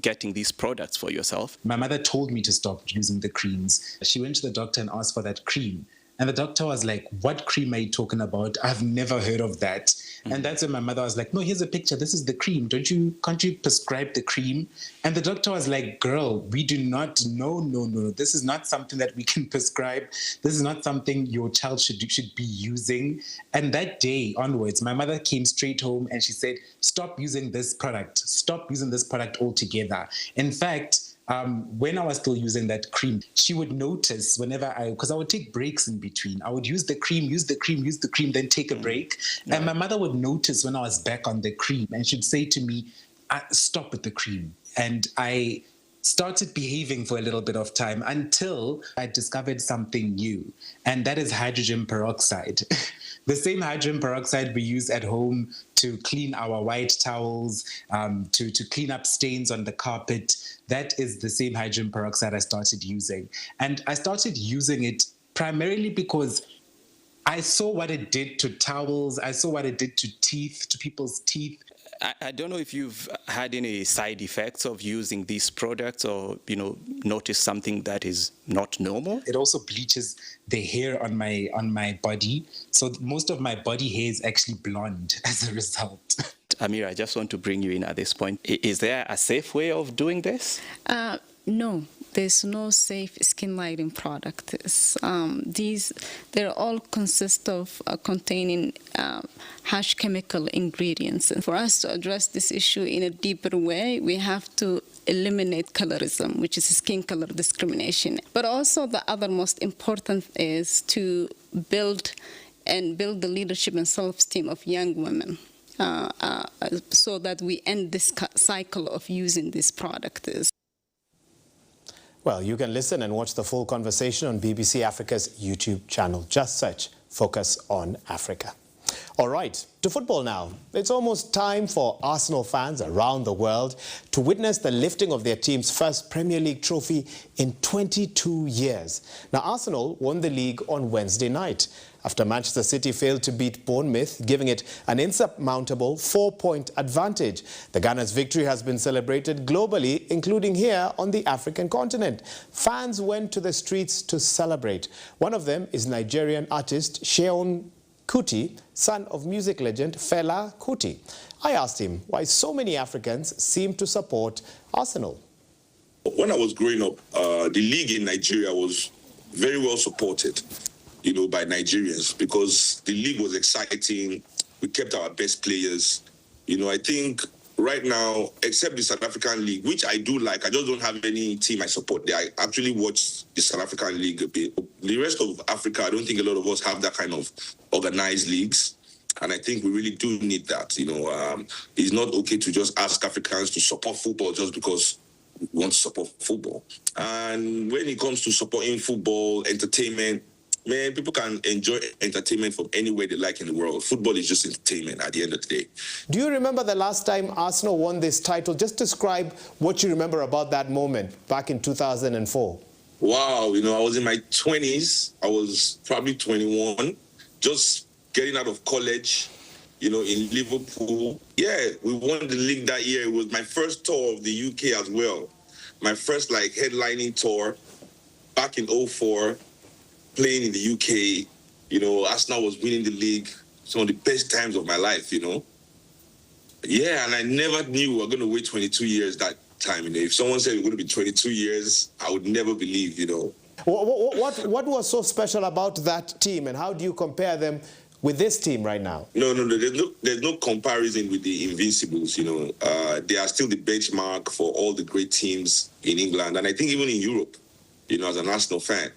getting these products for yourself? My mother told me to stop using the creams. She went to the doctor and asked for that cream. And the doctor was like, what cream are you talking about? I've never heard of that. Mm-hmm. And that's when my mother was like, no, here's a picture. This is the cream. Can't you prescribe the cream? And the doctor was like, girl, we do not, no. This is not something that we can prescribe. This is not something your child should be using. And that day onwards, my mother came straight home and she said, stop using this product. Stop using this product altogether. In fact, when I was still using that cream, she would notice whenever because I would take breaks in between. I would use the cream, then take a break. Yeah. And my mother would notice when I was back on the cream and she'd say to me, stop with the cream. And I started behaving for a little bit of time until I discovered something new, and that is hydrogen peroxide. The same hydrogen peroxide we use at home to clean our white towels, to clean up stains on the carpet, that is the same hydrogen peroxide I started using. And I started using it primarily because I saw what it did to towels. I saw what it did to teeth, to people's teeth. I don't know if you've had any side effects of using these products or, noticed something that is not normal. It also bleaches the hair on my body. So most of my body hair is actually blonde as a result. Amira, I just want to bring you in at this point. Is there a safe way of doing this? No, there's no safe skin lighting products. They all consist of containing harsh chemical ingredients. And for us to address this issue in a deeper way, we have to eliminate colorism, which is skin color discrimination. But also the other most important is to build the leadership and self-esteem of young women. So that we end this cycle of using these products. Well, you can listen and watch the full conversation on BBC Africa's YouTube channel. Just search Focus on Africa. All right, to football now. It's almost time for Arsenal fans around the world to witness the lifting of their team's first Premier League trophy in 22 years. Now, Arsenal won the league on Wednesday night after Manchester City failed to beat Bournemouth, giving it an insurmountable 4-point advantage. The Gunners' victory has been celebrated globally, including here on the African continent. Fans went to the streets to celebrate. One of them is Nigerian artist Seun Kuti, son of music legend Fela Kuti. I asked him why so many Africans seem to support Arsenal. When I was growing up, the league in Nigeria was very well supported, by Nigerians because the league was exciting. We kept our best players. I think right now, except the South African League, which I do like, I just don't have any team I support there. I actually watch the South African League a bit. The rest of Africa, I don't think a lot of us have that kind of organized leagues. And I think we really do need that. It's not okay to just ask Africans to support football just because we want to support football. And when it comes to supporting football, entertainment, man, people can enjoy entertainment from anywhere they like in the world. Football is just entertainment at the end of the day. Do you remember the last time Arsenal won this title? Just describe what you remember about that moment back in 2004. Wow, I was in my 20s. I was probably 21, just getting out of college, in Liverpool. Yeah, we won the league that year. It was my first tour of the UK as well. My first, headlining tour back in 2004. Playing in the UK, Arsenal was winning the league. Some of the best times of my life, Yeah, and I never knew we were going to wait 22 years that time. If someone said we're going to be 22 years, I would never believe, What was so special about that team, and how do you compare them with this team right now? No, there's no comparison with the Invincibles, They are still the benchmark for all the great teams in England, and I think even in Europe, as an Arsenal fan.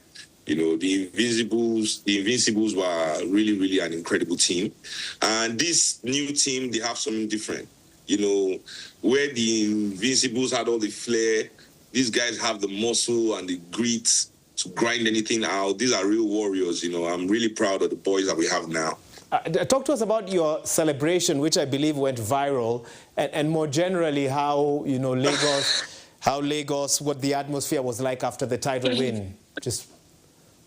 The Invincibles were really, really an incredible team. And this new team, they have something different. Where the Invincibles had all the flair, these guys have the muscle and the grit to grind anything out. These are real warriors, I'm really proud of the boys that we have now. Talk to us about your celebration, which I believe went viral, and more generally how, Lagos, what the atmosphere was like after the title win. Just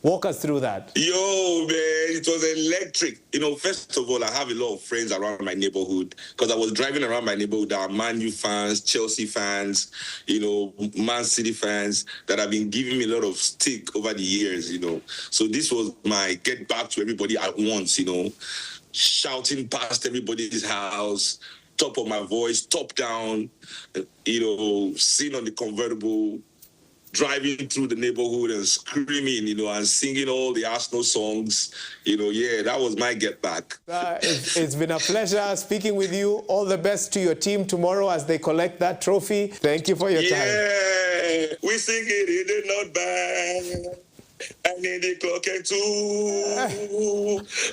walk us through that. Yo, man, it was electric. First of all, I have a lot of friends around my neighborhood because I was driving around my neighborhood. There are Man U fans, Chelsea fans, Man City fans that have been giving me a lot of stick over the years, So this was my get back to everybody at once, shouting past everybody's house, top of my voice, top down, sitting on the convertible, driving through the neighborhood and screaming, and singing all the Arsenal songs. Yeah, that was my get back. It's been a pleasure speaking with you. All the best to your team tomorrow as they collect that trophy. Thank you for your time. Yeah, we sing it is not bad. And in the clock and 2.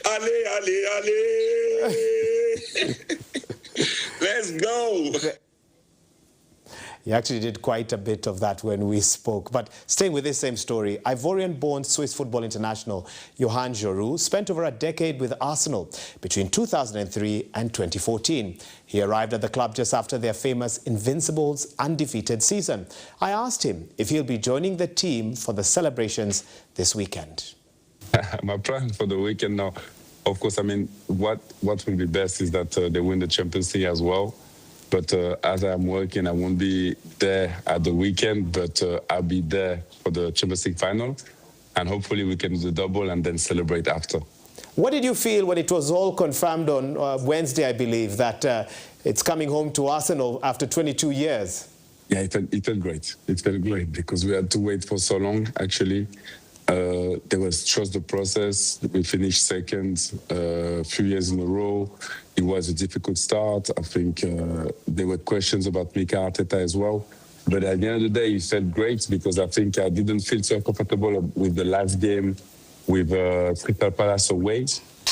Ale, ale, ale. Let's go. You actually did quite a bit of that when we spoke. But staying with this same story, Ivorian-born Swiss football international Yohan Joru spent over a decade with Arsenal between 2003 and 2014. He arrived at the club just after their famous Invincibles' undefeated season. I asked him if he'll be joining the team for the celebrations this weekend. My plan for the weekend now, of course, I mean, what will be best is that they win the Champions League as well. But as I'm working, I won't be there at the weekend, but I'll be there for the Champions League final. And hopefully we can do the double and then celebrate after. What did you feel when it was all confirmed on Wednesday, I believe, that it's coming home to Arsenal after 22 years? Yeah, it felt great. It felt great because we had to wait for so long, actually. There was trust the process. We finished second a few years in a row. It was a difficult start. I think there were questions about Mikel Arteta as well. But at the end of the day, it felt great because I think I didn't feel so comfortable with the last game with Crystal Palace away.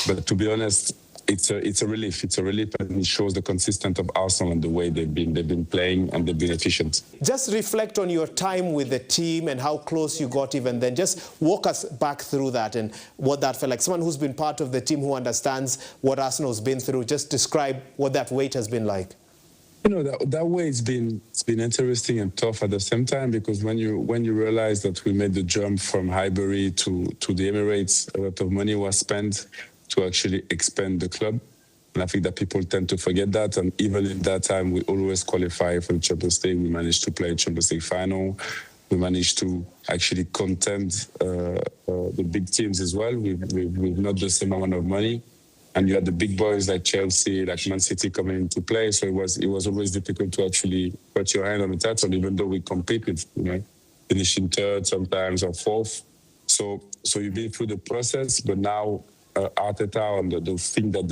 But to be honest, it's a relief. It's a relief, and it shows the consistency of Arsenal and the way they've been playing and they've been efficient. Just reflect on your time with the team and how close you got even then. Just walk us back through that and what that felt like. Someone who's been part of the team who understands what Arsenal's been through, just describe what that wait has been like. You know, that way it's been interesting and tough at the same time, because when you realize that we made the jump from Highbury to the Emirates, a lot of money was spent to actually expand the club. And I think that people tend to forget that. And even in that time, we always qualify for the Champions League. We managed to play a Champions League final. We managed to actually content the big teams as well with not the same amount of money. And you had the big boys like Chelsea, like Man City coming into play. So it was always difficult to actually put your hand on the title, even though we competed, you know, finishing third sometimes or fourth. So you've been through the process, but now Arteta on the thing that the